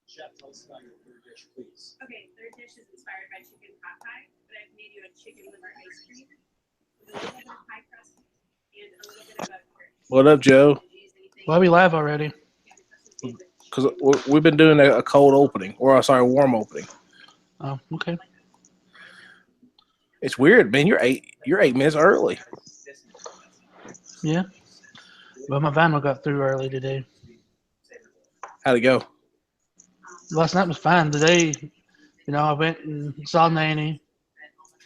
Chef, tell us about your third dish, please. Okay, third dish is inspired by chicken pot pie, but I've made you a chicken liver ice cream with a little bit of pie crust and a little bit of a What up, Joe? Why are we live already? Because we've been doing a cold opening, or sorry, a warm opening. Oh, okay. It's weird, man. You're 8 minutes early. Yeah. Well, my vinyl got through early today. How'd it go? Last night was fine. Today, I went and saw Nanny,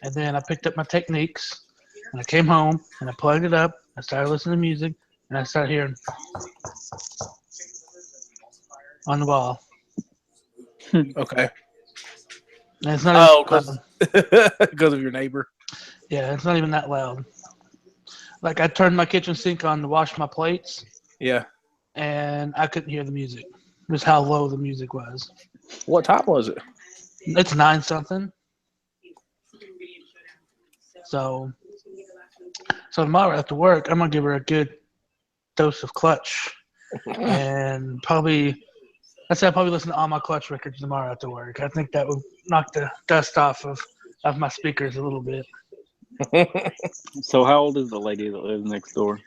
and then I picked up my techniques, and I came home, and I plugged it up. I started listening to music, and I started hearing on the wall. Okay. And it's not because of your neighbor. Yeah, it's not even that loud. Like, I turned my kitchen sink on to wash my plates, Yeah. and I couldn't hear the music. Just how low the music was. What time was it? It's 9-something. So tomorrow after work, I'm gonna give her a good dose of Clutch, and I'd say I'll probably listen to all my Clutch records tomorrow after work. I think that would knock the dust off of my speakers a little bit. So how old is the lady that lives next door?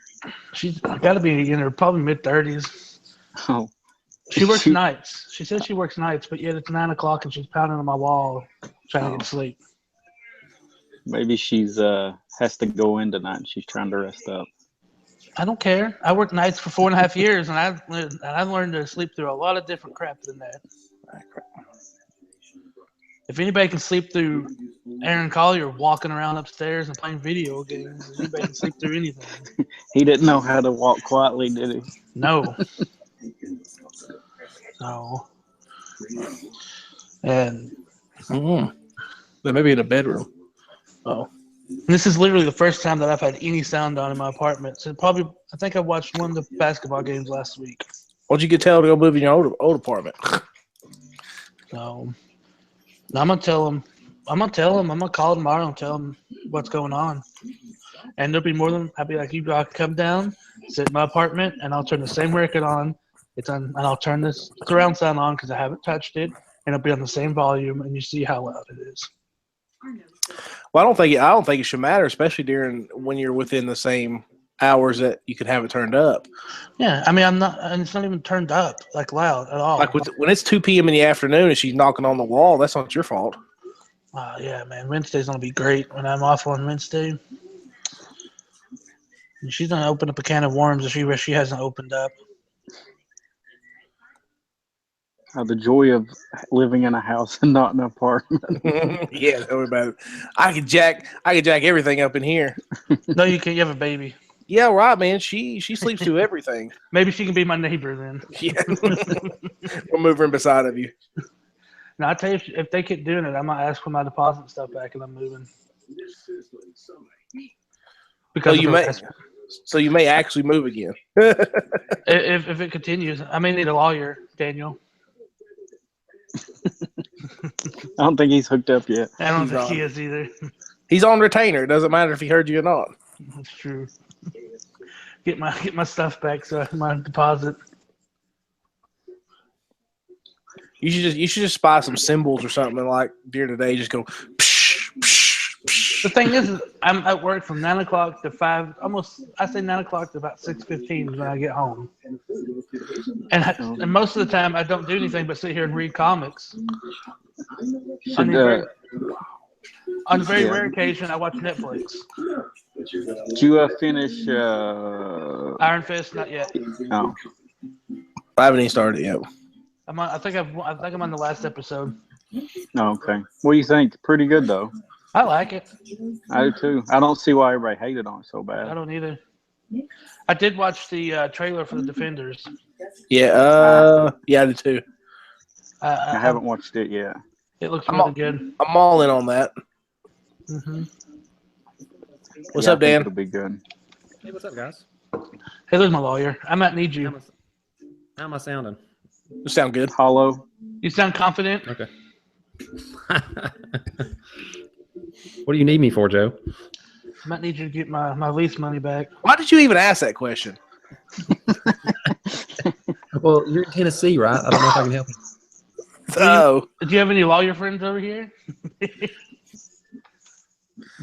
She's got to be in her probably mid-30s. Oh, She works nights. She says she works nights, but yet it's 9 o'clock and she's pounding on my wall trying to get sleep. maybe she's has to go in tonight and she's trying to rest up. I don't care. I worked nights for 4.5 years, and I've learned to sleep through a lot of different crap than that. If anybody can sleep through Aaron Collier walking around upstairs and playing video games, anybody can sleep through anything. He didn't know how to walk quietly, did he? No. So, and But maybe in a bedroom. Oh. this is literally the first time that I've had any sound on in my apartment. So I think I watched one of the basketball games last week. Why'd you get Taylor to go move in your old apartment? So I'm gonna tell him. I'm gonna call tomorrow and tell him what's going on. And they'll be more than happy. Like, you can come down, sit in my apartment, and I'll turn the same record on. It's on, and I'll turn this surround sound on because I haven't touched it, and it'll be on the same volume, and you see how loud it is. Well, I don't think it should matter, especially when you're within the same hours that you could have it turned up. Yeah, I mean, I'm not, and it's not even turned up like loud at all. Like when it's 2 p.m. in the afternoon and she's knocking on the wall, that's not your fault. Yeah, man, Wednesday's gonna be great when I'm off on Wednesday. And she's gonna open up a can of worms that she hasn't opened up. The joy of living in a house and not an apartment. Yeah, tell me about it. I could jack everything up in here. No, you can't. You have a baby. Yeah, right, man. She sleeps through everything. Maybe she can be my neighbor then. Yeah, we'll move her in beside of you. Now, I tell you, if they keep doing it, I might ask for my deposit stuff back, and I'm moving. Because So you may actually move again. if it continues, I may need a lawyer, Daniel. I don't think he's hooked up yet. I don't think he is either. He's on retainer. It doesn't matter if he heard you or not. That's true. Get my stuff back, so my deposit. You should just buy some cymbals or something, and like during the day, just go. Psh, psh, psh. The thing is, I'm at work from 9 o'clock to 5. I say 9 o'clock to about 6:15 is when I get home. And most of the time, I don't do anything but sit here and read comics. On a very rare occasion, I watch Netflix. Did you finish? Iron Fist, not yet. Oh, I haven't even started yet. I think I'm on the last episode. oh, okay. What do you think? Pretty good though. I like it. I do too. I don't see why everybody hated on it so bad. I don't either. I did watch the trailer for The Defenders. Yeah, I did too. I haven't watched it yet. It looks really good. I'm all in on that. Mm-hmm. What's up, Dan? It'll be good. Hey, what's up, guys? Hey, there's my lawyer. I might need you. How am I sounding? You sound good. Hollow. You sound confident. Okay. What do you need me for, Joe? I might need you to get my lease money back. Why did you even ask that question? Well, you're in Tennessee, right? I don't know if I can help you. So Do you have any lawyer friends over here?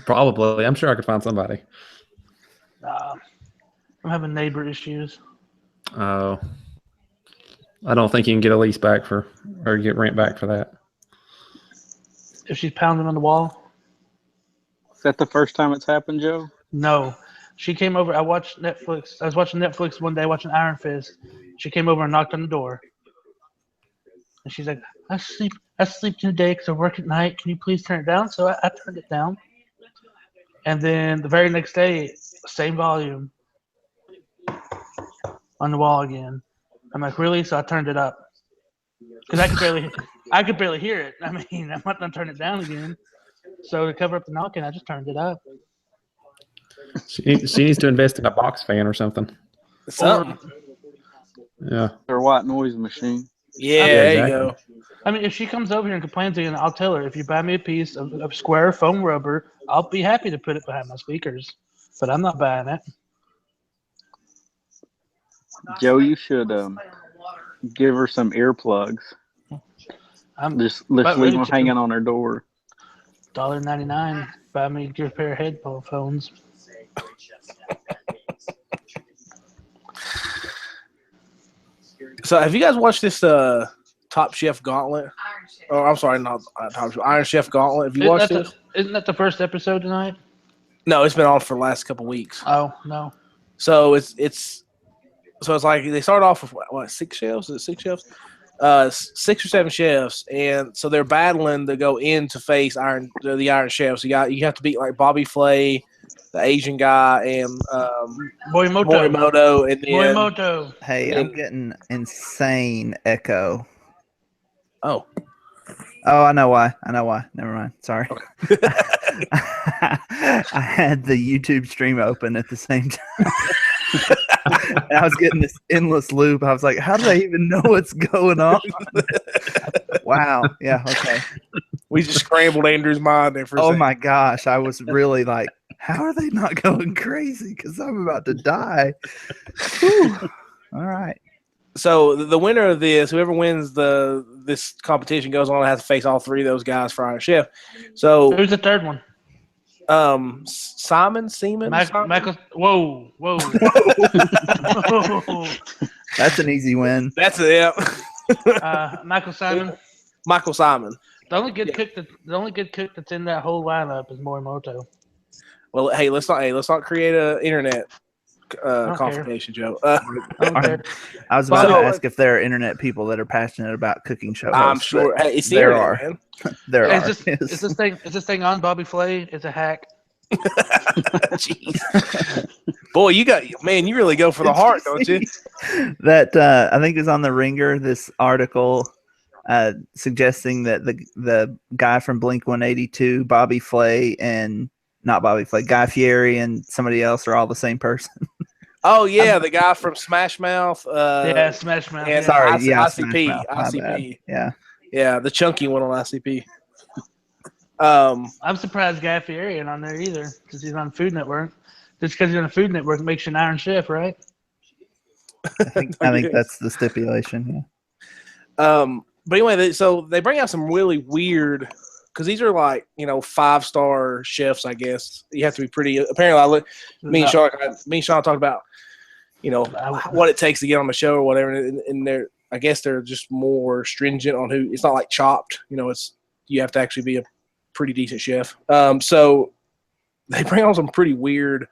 Probably. I'm sure I could find somebody. I'm having neighbor issues. Oh. I don't think you can get a lease back or get rent back for that. If she's pounding on the wall? Is that the first time it's happened, Joe? No. She came over. I watched Netflix. I was watching Netflix one day, watching Iron Fist. She came over and knocked on the door. And she's like, I sleep today because I work at night. Can you please turn it down? So I turned it down. And then the very next day, same volume on the wall again. I'm like, really? So I turned it up because I could barely hear it. I mean, I'm not gonna turn it down again. So to cover up the knocking, I just turned it up. She needs to invest in a box fan or something. something. Yeah. Or white noise machine. Yeah, Yeah, there exactly. you go. I mean, if she comes over here and complains again, I'll tell her, if you buy me a piece of square foam rubber, I'll be happy to put it behind my speakers. But I'm not buying it. Joe, you should give her some earplugs. I'm Just about leave ready them to. hanging on her door. $1.99. Buy me a pair of headphones. So have you guys watched this Top Chef Gauntlet? Oh, I'm sorry, not Top Chef, Iron Chef Gauntlet. Have you watched this? Isn't that the first episode tonight? No, it's been on for the last couple weeks. Oh, no. So it's like they start off with what 6 chefs? Is it 6 chefs? 6 or 7 chefs, and so they're battling to go in to face the Iron Chefs. You have to beat like Bobby Flay, the Asian guy, and Morimoto, and then Morimoto. Hey, I'm getting insane echo. oh, I know why. Never mind. Sorry. I had the YouTube stream open at the same time. And I was getting this endless loop. I was like, how do they even know what's going on? Wow. Yeah. Okay. we just scrambled Andrew's mind there for a Oh second. my gosh. I was really like, how are they not going crazy? Because I'm about to die. Whew. All right. So the winner of this, whoever wins this competition, goes on and has to face all 3 of those guys for Iron Chef. So Who's the third one? Simon Seaman. Michael. Whoa. Whoa. That's an easy win. That's it. Michael Simon. Michael Simon. The only good cook that's in that whole lineup is Morimoto. Well, hey, let's not create an internet don't confrontation, Joe. I don't care. I was about So- to ask if there are internet people that are passionate about cooking show hosts. I'm sure. but Hey, it's the there internet, are. man. There are. Is this thing on Bobby Flay? It's a hack. Jeez. Boy, you really go for the heart, don't you? That I think is on the Ringer. This article suggesting that the guy from Blink 182, Bobby Flay, and not Bobby Flay, Guy Fieri, and somebody else are all the same person. Oh yeah, the guy from Smash Mouth. Yeah, Smash Mouth. and Sorry, ICP. yeah, Smash Mouth, my ICP. bad. Yeah, the chunky one on ICP. I'm surprised Guy Fieri ain't on there either, because he's on Food Network. Just because he's on a Food Network makes you an Iron Chef, right? I think that's the stipulation. But anyway, so they bring out some really weird, because these are like 5-star chefs. I guess you have to be pretty. Apparently, me and Sean talked about what it takes to get on the show or whatever, and I guess they're just more stringent on who. It's not like Chopped. You have to actually be a pretty decent chef. So they bring on some pretty weird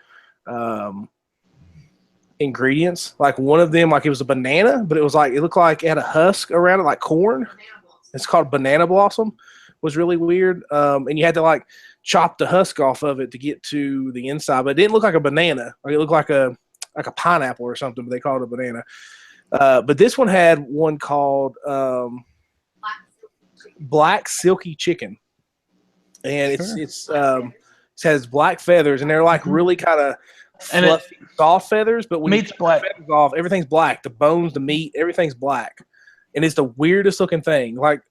ingredients. Like one of them, like it was a banana, but it looked like it had a husk around it, like corn. It's called banana blossom. Was really weird. And you had to like chop the husk off of it to get to the inside, but it didn't look like a banana. Like it looked like a pineapple or something, but they called it a banana. But this one had one called black silky chicken, and it has black feathers, and they're like really kind of fluffy, soft feathers. But when meat's you take black. the feathers off, everything's black. The bones, the meat, everything's black, and it's the weirdest looking thing. Like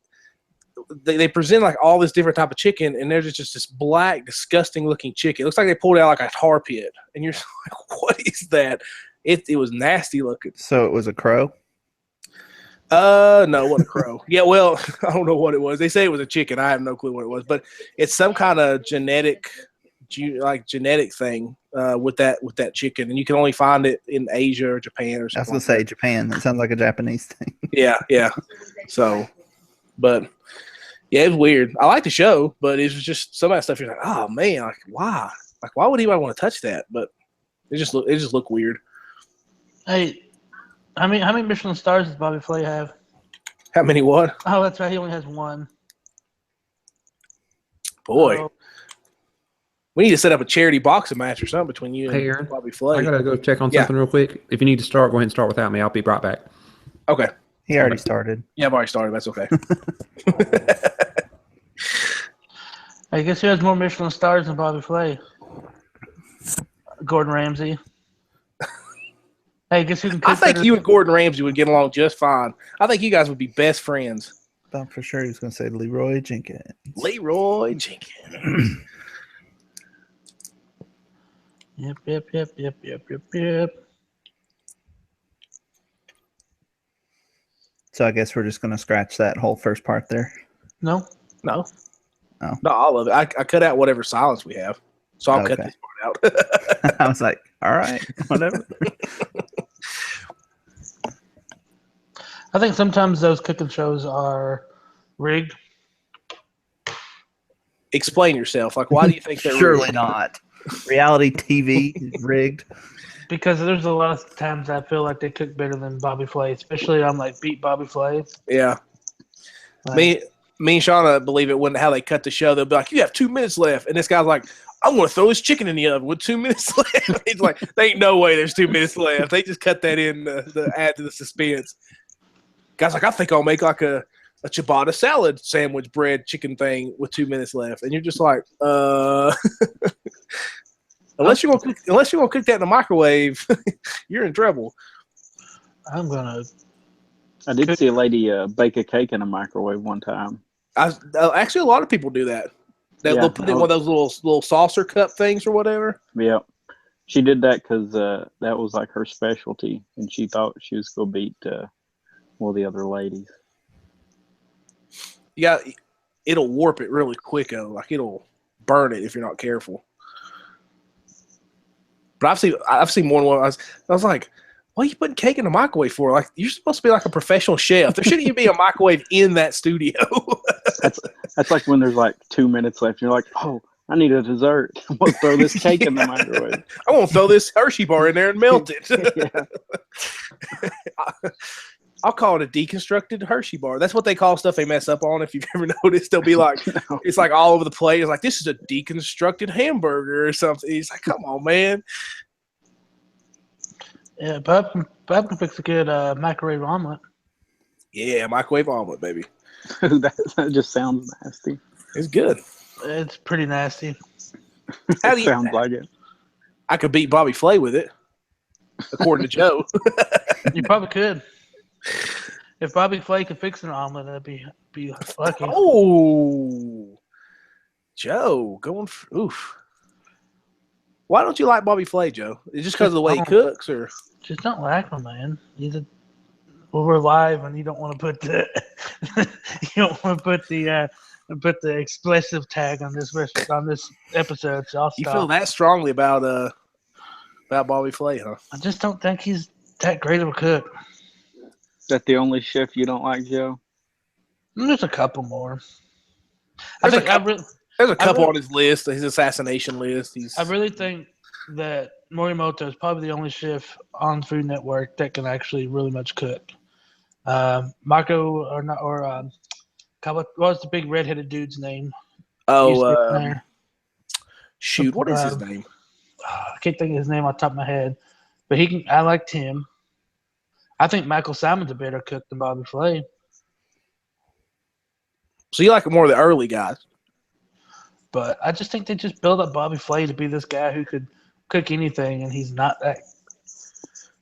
they present like all this different type of chicken, and there's just this black, disgusting looking chicken. It looks like they pulled out like a tar pit, and you're just like, what is that? It was nasty looking. So it was a crow. No, it wasn't a crow. Yeah, well, I don't know what it was. They say it was a chicken. I have no clue what it was, but it's some kind of genetic thing with that chicken, and you can only find it in Asia or Japan or something. I was gonna say Japan. That sounds like a Japanese thing. Yeah. So, but yeah, it was weird. I like the show, but it was just some of that stuff. You're like, oh man, like why? Like why would anybody want to touch that? But it just looked weird. Hey, how many Michelin stars does Bobby Flay have? How many what? Oh, that's right. He only has one. Boy. Oh, We need to set up a charity boxing match or something between you and Hey, Aaron. Bobby Flay. I gotta go check on Yeah. something real quick. If you need to start, go ahead and start without me. I'll be right back. Okay. He already started. Yeah, I've already started. That's okay. I guess who has more Michelin stars than Bobby Flay? Gordon Ramsay. Hey, guess who can cook I think better- you and Gordon Ramsay would get along just fine. I think you guys would be best friends. Thought for sure he was gonna say Leroy Jenkins. Leroy Jenkins. Yep. So I guess we're just gonna scratch that whole first part there. No? No. Oh. Not all of it. I cut out whatever silence we have. So I'll cut Okay. this part out. I was like, all right, whatever. I think sometimes those cooking shows are rigged. Explain yourself. Like, why do you think they're Surely rigged? not. Reality TV is rigged. Because there's a lot of times I feel like they cook better than Bobby Flay, especially on like Beat Bobby Flay. Yeah. Like, Me and Shauna believe it when how they cut the show. They'll be like, you have 2 minutes left. And this guy's like, I'm going to throw his chicken in the oven with 2 minutes left. He's like, there ain't no way there's 2 minutes left. They just cut that in to add to the suspense. Guy's like, I think I'll make like a ciabatta salad sandwich bread chicken thing with 2 minutes left. And you're just like, unless you're gonna cook that in the microwave, you're in trouble. I'm gonna. I did see a lady bake a cake in a microwave one time. Actually, a lot of people do that. They'll Yeah, put in one of those little saucer cup things or whatever. Yeah. She did that because that was like her specialty, and she thought she was going to beat the other ladies. Yeah, it'll warp it really quick though. Like it'll burn it if you're not careful. But I've seen more than one. I was like, what are you putting cake in the microwave for? Like you're supposed to be like a professional chef. There shouldn't even be a microwave in that studio. That's like when there's like 2 minutes left. You're like, oh, I need a dessert. I'm going to throw this cake in the microwave. I'm gonna throw this Hershey bar in there and melt it. Yeah. I'll call it a deconstructed Hershey bar. That's what they call stuff they mess up on. If you've ever noticed, they'll be like, No. it's like all over the plate. It's like, this is a deconstructed hamburger or something. He's like, come on, man. Yeah, Bob can fix a good microwave omelet. Yeah, microwave omelet, baby. That just sounds nasty. It's good. It's pretty nasty. How do you- Sounds like it. I could beat Bobby Flay with it, according to Joe. You probably could. If Bobby Flay could fix an omelet, that'd be lucky. Oh, Joe, going for, oof. Why don't you like Bobby Flay, Joe? Is it just because of the way he cooks, or? Just don't like him, man. We're live, and you don't want to put the put the explicit tag on this episode. So I'll stop. You feel that strongly about Bobby Flay, huh? I just don't think he's that great of a cook. Is that the only chef you don't like, Joe? There's a couple more. There's a I couple really- on his list, his assassination list. I really think that Morimoto is probably the only chef on Food Network that can actually really much cook. Marco what was the big redheaded dude's name? He's sitting there. Shoot, what is his name? I can't think of his name off the top of my head, but I liked him. I think Michael Simon's a better cook than Bobby Flay. So you like more of the early guys? But I just think they just built up Bobby Flay to be this guy who could cook anything, and he's not that.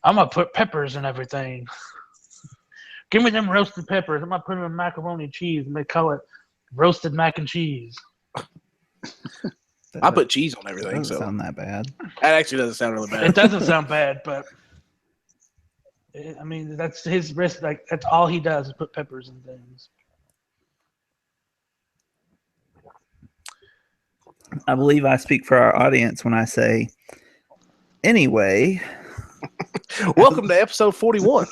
I'm going to put peppers and everything. Give me them roasted peppers. I'm going to put them in macaroni and cheese, and they call it roasted mac and cheese. I put cheese on everything, Doesn't so sound that bad. that actually doesn't sound really bad. It doesn't sound bad, but I mean, that's his risk. Like that's all he does is put peppers in things. I believe I speak for our audience when I say, anyway. Welcome to episode 41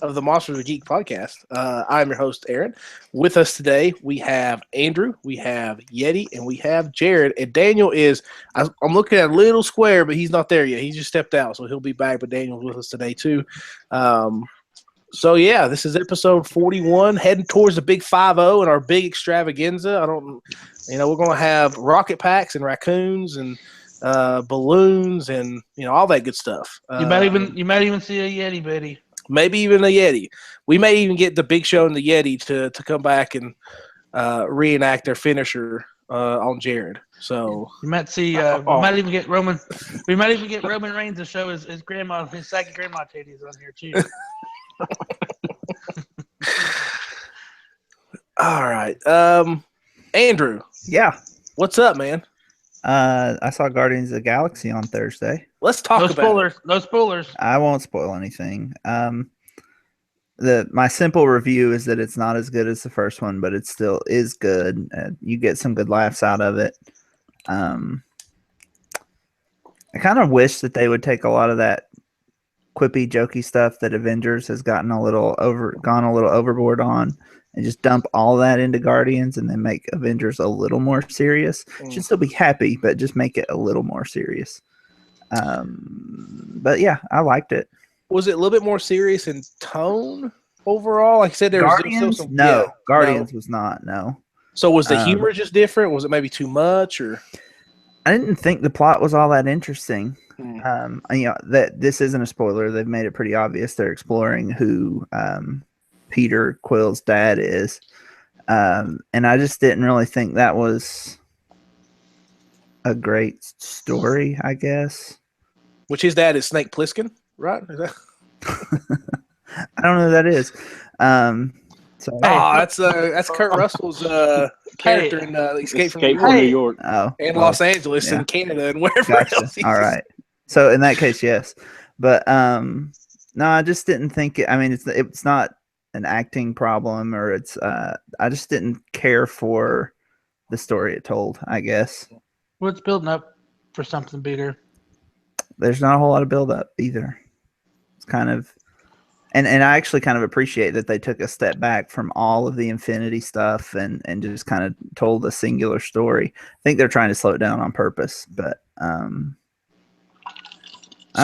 of the Monsters of Geek podcast. I'm your host, Aaron. With us today, we have Andrew, we have Yeti, and we have Jared. And Daniel is, I'm looking at a little square, but he's not there yet. He just stepped out, so he'll be back, but Daniel's with us today too. So yeah, this is episode 41, heading towards the big 5-0 and our big extravaganza. We're going to have rocket packs and raccoons and balloons and all that good stuff. You might even see a Yeti, Betty. Maybe even a Yeti. We may even get the Big Show and the Yeti to come back and reenact their finisher on Jared. So you might see. We might even get Roman. We might even get Roman Reigns to show his grandma, his second grandma titties on here too. All right, Andrew. Yeah. What's up, man? I saw Guardians of the Galaxy on Thursday. Let's talk about spoilers. No spoilers. I won't spoil anything. My simple review is that it's not as good as the first one, but it still is good. You get some good laughs out of it. I kind of wish that they would take a lot of that quippy, jokey stuff that Avengers has gone a little overboard on, and just dump all that into Guardians, and then make Avengers a little more serious. Should still be happy, but just make it a little more serious. But yeah, I liked it. Was it a little bit more serious in tone overall? Like I said, Guardians was not. No. So was the humor just different? Was it maybe too much, or? I didn't think the plot was all that interesting. That this isn't a spoiler. They've made it pretty obvious. They're exploring who Peter Quill's dad is, and I just didn't really think that was a great story, I guess. Which his dad is Snake Plissken, right? Is that? I don't know who that is. That's Kurt Russell's character in Escape from New York. Oh, and Los Angeles and Canada and wherever else. All right. So in that case, yes, but no, I just didn't think it. I mean, it's not an acting problem, or it's. I just didn't care for the story it told, I guess. Well, it's building up for something bigger. There's not a whole lot of build up either. It's kind of, and I actually kind of appreciate that they took a step back from all of the Infinity stuff and just kind of told a singular story. I think they're trying to slow it down on purpose, but I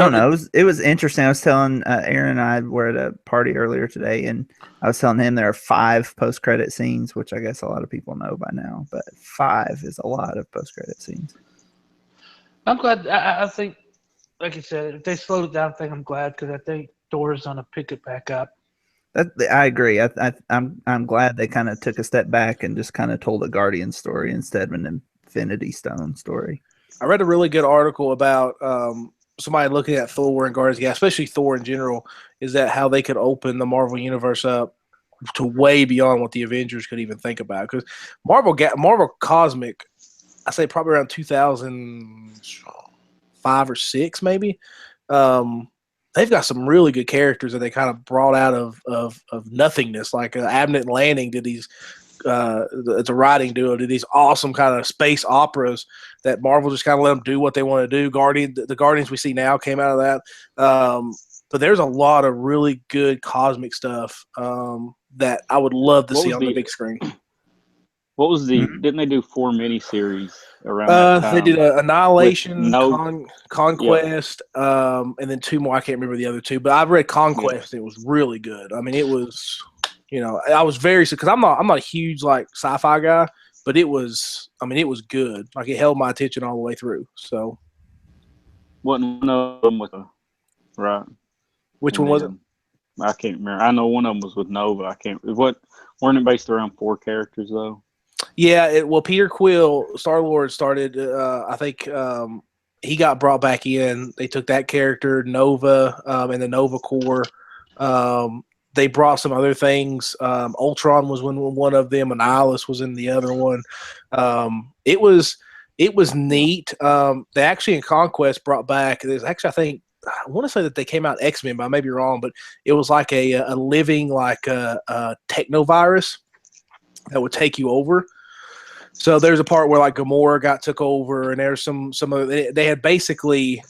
don't know. It was interesting. I was telling Aaron and I were at a party earlier today, and I was telling him there are 5 post-credit scenes, which I guess a lot of people know by now, but 5 is a lot of post-credit scenes. I'm glad. I think, like you said, if they slowed it down, I'm glad, because I think Thor's gonna pick it back up. I agree. I'm glad they kind of took a step back and just kind of told a Guardian story instead of an Infinity Stone story. I read a really good article about somebody looking at Thor and Guardians, especially Thor in general, is that how they could open the Marvel Universe up to way beyond what the Avengers could even think about. Because Marvel Cosmic, I say probably around 2005 or 6 maybe. They've got some really good characters that they kind of brought out of nothingness. Like Abnett and Lanning did these. It's a writing duo, did these awesome kind of space operas that Marvel just kind of let them do what they want to do. The Guardians we see now came out of that. But there's a lot of really good cosmic stuff that I would love to see on the big screen. What was didn't they do 4 miniseries around that time? They did Annihilation, no, Conquest, and then 2 more. I can't remember the other 2, but I've read Conquest. Yeah. It was really good. I mean, it was, I was very, because I'm not a huge like sci-fi guy, but it was good. Like it held my attention all the way through. So, wasn't one of them with right? Which one was it? I can't remember. I know one of them was with Nova. I can't. Weren't it based around 4 characters though? Yeah. Peter Quill, Star-Lord started. I think he got brought back in. They took that character, Nova, and the Nova Corps. They brought some other things. Ultron was one of them. Annihilus was in the other one. It was neat. They actually in Conquest brought back. There's actually, I think, I want to say that they came out X-Men, but I may be wrong. But it was like a living like a technovirus that would take you over. So there's a part where like Gamora took over, and there's some of they had basically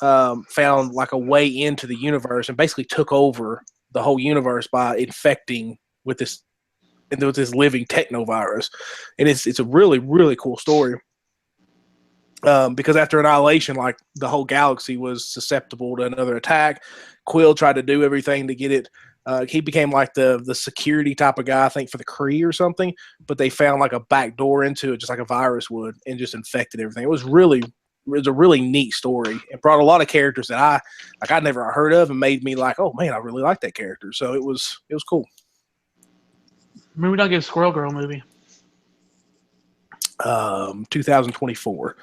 found like a way into the universe and basically took over the whole universe by infecting with this living technovirus, and it's a really, really cool story. Because after Annihilation, like the whole galaxy was susceptible to another attack. Quill tried to do everything to get it. He became like the security type of guy, I think, for the Kree or something. But they found like a back door into it, just like a virus would, and just infected everything. It was a really neat story. It brought a lot of characters that I'd never heard of, and made me like, oh man, I really like that character. So it was cool. Maybe not get a Squirrel Girl movie. 2024.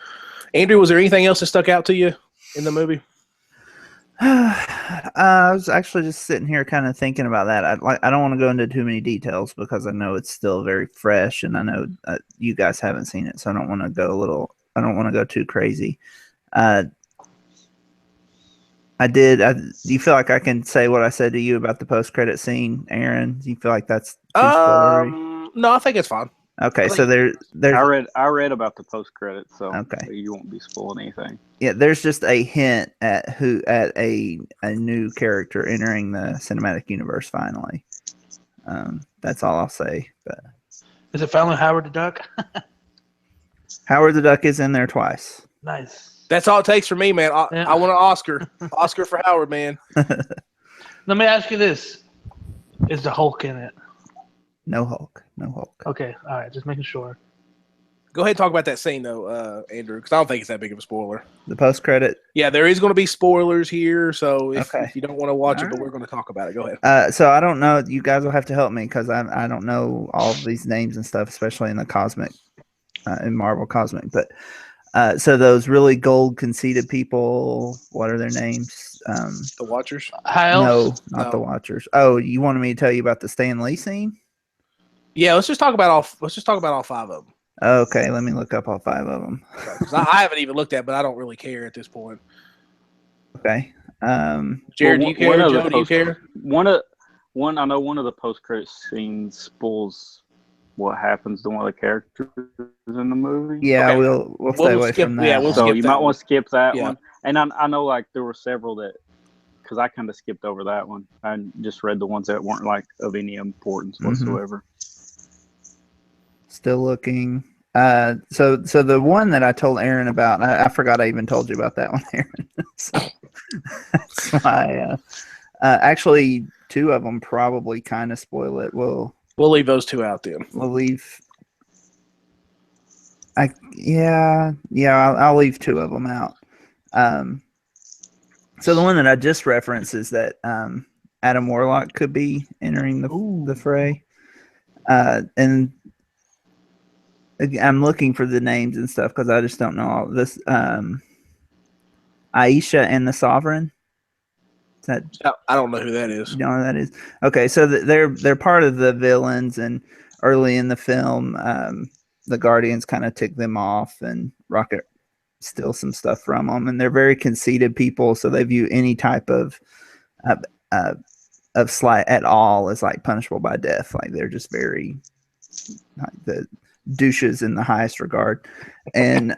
Andrew, was there anything else that stuck out to you in the movie? I was actually just sitting here kind of thinking about that. I don't want to go into too many details because I know it's still very fresh, and I know you guys haven't seen it, so I don't want to go too crazy. Do you feel like I can say what I said to you about the post-credit scene, Aaron? Do you feel like that's too spoilery? No, I think it's fine. Okay, so there's I read about the post credits, so okay, you won't be spoiling anything. Yeah, there's just a hint at a new character entering the cinematic universe finally. That's all I'll say. But Is it finally Howard the Duck? Howard the Duck is in there twice. Nice. That's all it takes for me, man. I want an Oscar. Oscar for Howard, man. Let me ask you this: is the Hulk in it? No Hulk. Okay, all right, just making sure. Go ahead and talk about that scene, though, Andrew, because I don't think it's that big of a spoiler. The post-credit? Yeah, there is going to be spoilers here, so if you don't want to watch all it, but right. we're going to talk about it. Go ahead. So I don't know. You guys will have to help me because I don't know all of these names and stuff, especially in the cosmic, in Marvel Cosmic. But so those really gold conceited people, what are their names? The Watchers? High No, Elves? not the Watchers. Oh, you wanted me to tell you about the Stan Lee scene? Yeah, let's just talk about all 5 of them. Okay, let me look up all 5 of them. I haven't even looked at, but I don't really care at this point. Okay. Jared, do you care? Joe, do you care? One. I know one of the post-credit scenes spoils what happens to one of the characters in the movie. Yeah, Okay. we'll stay away from that. Yeah, we'll So skip you that might one. want to skip that Yeah. one. And I know like there were several that, because I kind of skipped over that one. I just read the ones that weren't like of any importance whatsoever. Still looking. So the one that I told Aaron about, I forgot I even told you about that one, Aaron. So that's why. Actually, 2 of them probably kind of spoil it. We'll leave those 2 out then. We'll leave. I'll leave 2 of them out. So the one that I just referenced is that Adam Warlock could be entering the fray, and I'm looking for the names and stuff because I just don't know all this. Aisha and the Sovereign. Is that? I don't know who that is. You know who that is? Okay, so they're part of the villains, and early in the film, the Guardians kind of tick them off, and Rocket steal some stuff from them, and they're very conceited people, so they view any type of slight at all as like punishable by death. Like they're just very like the douches in the highest regard, and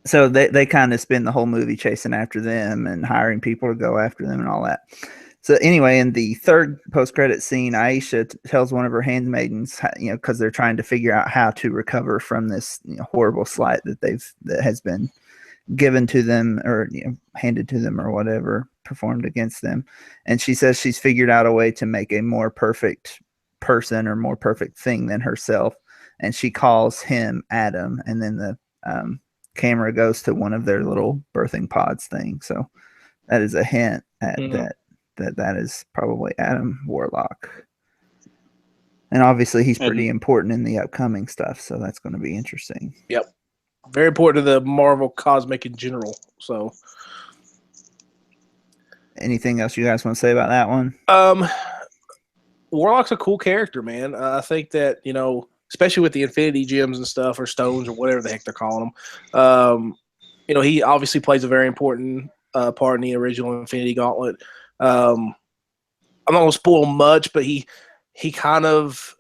so they kind of spend the whole movie chasing after them and hiring people to go after them and all that. So anyway, in the 3rd post-credit scene, Aisha tells one of her handmaidens, because they're trying to figure out how to recover from this horrible slight that has been given to them or handed to them or whatever, performed against them. And she says she's figured out a way to make a more perfect person or more perfect thing than herself. And she calls him Adam. And then the camera goes to one of their little birthing pods thing. So that is a hint at that is probably Adam Warlock. And obviously he's pretty important in the upcoming stuff, so that's going to be interesting. Yep. Very important to the Marvel Cosmic in general. So anything else you guys want to say about that one? Warlock's a cool character, man. I think that, especially with the Infinity Gems and stuff, or stones, or whatever the heck they're calling them, he obviously plays a very important part in the original Infinity Gauntlet. I'm not gonna spoil much, but he kind of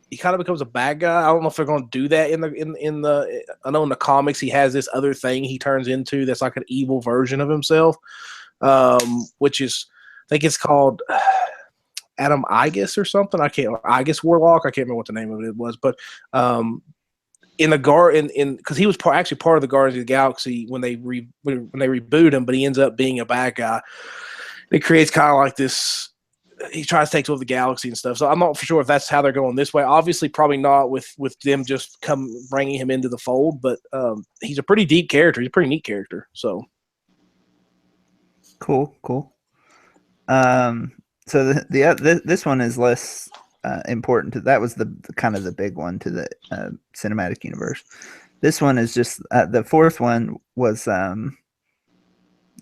becomes a bad guy. I don't know if they're gonna do that in the. I know in the comics he has this other thing he turns into that's like an evil version of himself, which is I think it's called Adam Igus or something. Igus Warlock. I can't remember what the name of it was, but in the because he was actually part of the Guardians of the Galaxy when they reboot him, but he ends up being a bad guy. It creates kind of like this. He tries to take over the galaxy and stuff. So I'm not for sure if that's how they're going this way. Obviously, probably not with them just bringing him into the fold. But he's a pretty deep character. He's a pretty neat character. So cool. So this one is less important to. That was the kind of the big one to the cinematic universe. This one is just the fourth one was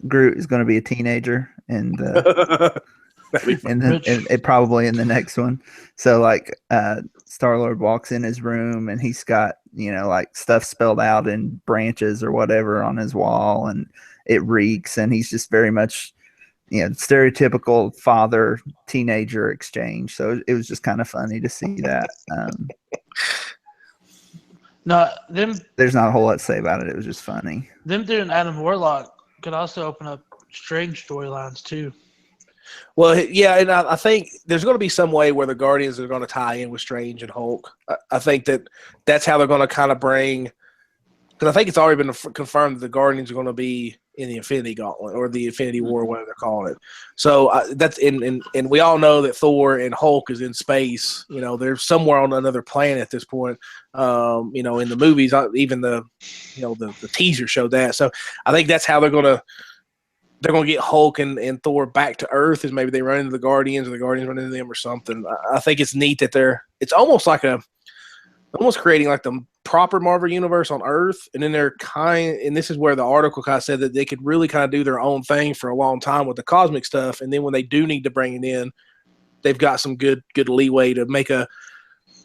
Groot is going to be a teenager and. And then it probably in the next one. So like Star-Lord walks in his room and he's got, like stuff spelled out in branches or whatever on his wall and it reeks and he's just very much, stereotypical father teenager exchange. So it was just kind of funny to see that. There's not a whole lot to say about it. It was just funny. Them doing Adam Warlock could also open up strange storylines too. Well, yeah, and I think there's going to be some way where the Guardians are going to tie in with Strange and Hulk. I think that's how they're going to kind of bring – because I think it's already been confirmed that the Guardians are going to be in the Infinity Gauntlet or the Infinity War, whatever they're calling it. So that's – and we all know that Thor and Hulk is in space. They're somewhere on another planet at this point. In the movies, even the teaser showed that. So I think that's how they're going to get Hulk and Thor back to Earth is maybe they run into the Guardians or the Guardians run into them or something. I think it's neat that it's almost like almost creating like the proper Marvel universe on Earth. And then and this is where the article kind of said that they could really kind of do their own thing for a long time with the cosmic stuff. And then when they do need to bring it in, they've got some good leeway to make a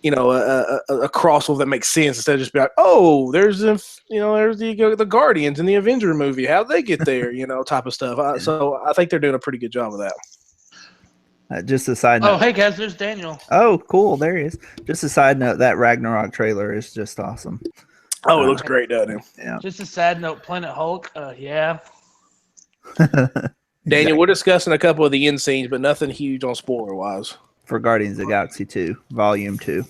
crossover that makes sense instead of just be like, oh, there's the Guardians in the Avenger movie. How'd they get there? Type of stuff. So I think they're doing a pretty good job of that. Just a side note. Oh, hey guys, there's Daniel. Oh, cool. There he is. Just a side note. That Ragnarok trailer is just awesome. Oh, it looks great, doesn't it? Yeah. Just a side note. Planet Hulk. Yeah. Daniel, we're discussing a couple of the end scenes, but nothing huge on spoiler wise. For Guardians of the Galaxy 2, Volume 2.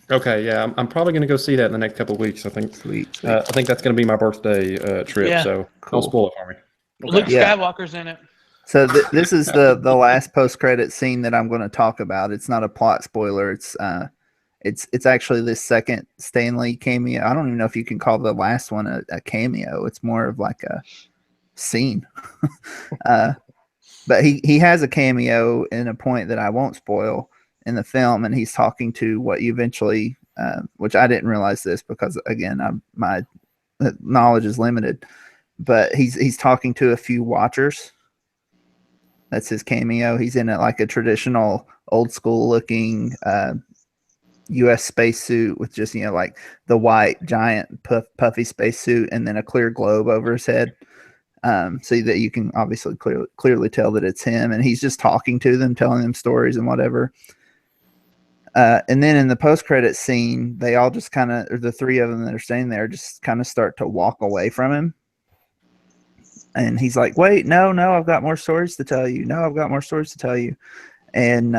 Okay, yeah, I'm probably going to go see that in the next couple of weeks. I think. Sweet. I think that's going to be my birthday trip. Yeah. So Cool. don't spoil it for me. Luke Skywalker's in it. So this is the last post-credit scene that I'm going to talk about. It's not a plot spoiler. It's actually the second Stan Lee cameo. I don't even know if you can call the last one a cameo. It's more of like a scene. But he has a cameo in a point that I won't spoil in the film, and he's talking to what you eventually, which I didn't realize this because again my knowledge is limited, but he's talking to a few Watchers. That's his cameo. He's in like a traditional old school looking U.S. spacesuit with just like the white giant puffy spacesuit and then a clear globe over his head. So that you can obviously clearly tell that it's him, and he's just talking to them, telling them stories and whatever. And then in the post-credit scene, they all just kind of, or the three of them that are standing there, just kind of start to walk away from him. And he's like, "Wait, no, I've got more stories to tell you. No, I've got more stories to tell you." And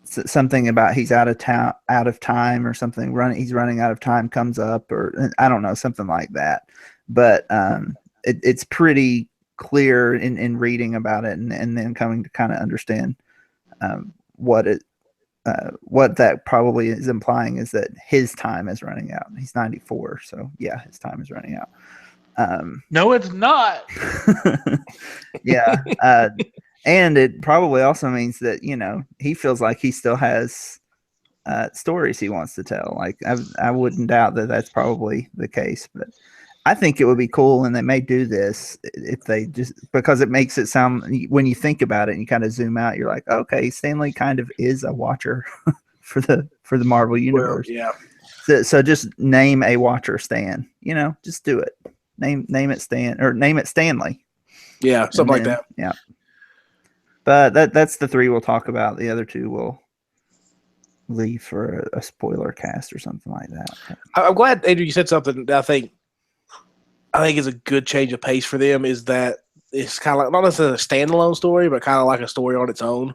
something about he's out of time, or something. He's running out of time comes up, or I don't know, something like that. But it's pretty clear in reading about it and then coming to kind of understand what that probably is implying is that his time is running out. He's 94, so yeah, his time is running out. No, it's not. Yeah. And it probably also means that, he feels like he still has stories he wants to tell. Like I wouldn't doubt that that's probably the case, but I think it would be cool, and they may do this if they because it makes it sound, when you think about it and you kind of zoom out, you're like, okay, Stan Lee kind of is a Watcher for the Marvel universe. Well, yeah. So just name a Watcher Stan, just do it. Name it Stanley. Yeah, something like that. Yeah. But that's the three we'll talk about. The other two will leave for a spoiler cast or something like that. I'm glad, Andrew, you said something that I think is a good change of pace for them. Is that it's kind of like not necessarily a standalone story, but kind of like a story on its own.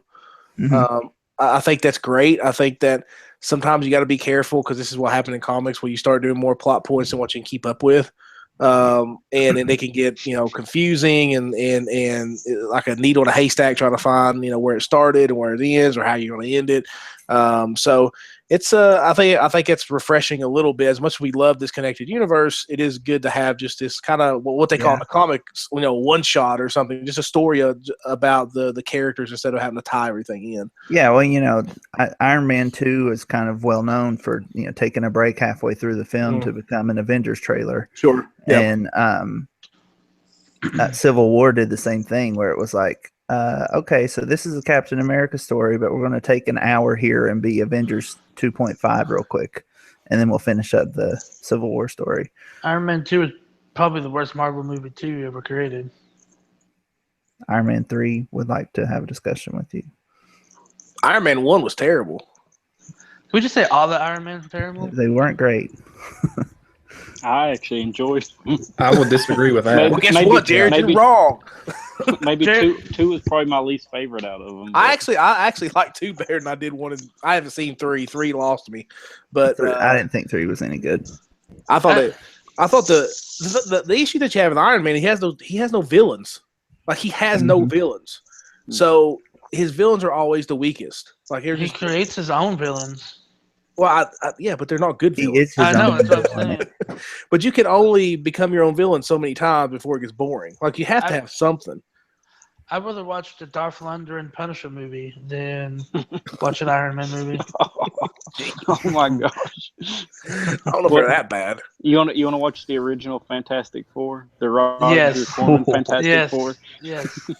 Mm-hmm. I think that's great. I think that sometimes you got to be careful because this is what happened in comics where you start doing more plot points than what you can keep up with. And then they can get, confusing and like a needle in a haystack trying to find, where it started and where it ends or how you're going to end it. So it's I think it's refreshing a little bit. As much as we love this connected universe, it is good to have just this kind of what they call in the comics, one shot or something, just a story about the characters instead of having to tie everything in. Yeah, well, Iron Man 2 is kind of well known for taking a break halfway through the film to become an Avengers trailer. Sure. Yep. And Civil War did the same thing where it was like, okay, so this is a Captain America story, but we're going to take an hour here and be Avengers 2.5 real quick, and then we'll finish up the Civil War story. Iron Man 2 is probably the worst Marvel movie 2 ever created. Iron Man 3 would like to have a discussion with you. Iron Man 1 was terrible. Can we just say all the Iron Mans were terrible? They weren't great. I actually enjoyed them. I would disagree with that. Well, guess what, Jared? You're wrong. Maybe Jared, two is probably my least favorite out of them. I actually like 2 better than I did 1. I haven't seen 3. 3 lost to me, but I didn't think 3 was any good. I thought the issue that you have with Iron Man, he has no villains. Like he has no villains, so his villains are always the weakest. Like he creates his own villains. Well, yeah, but they're not good villains. I know, that's what I'm saying. But you can only become your own villain so many times before it gets boring. Like you have to have something. I'd rather watch the Darth Lundgren Punisher movie than watch an Iron Man movie. Oh my gosh! I don't know if they're that bad. You want to watch the original Fantastic Four? The Roger Yes. Corman Fantastic Four. Yes.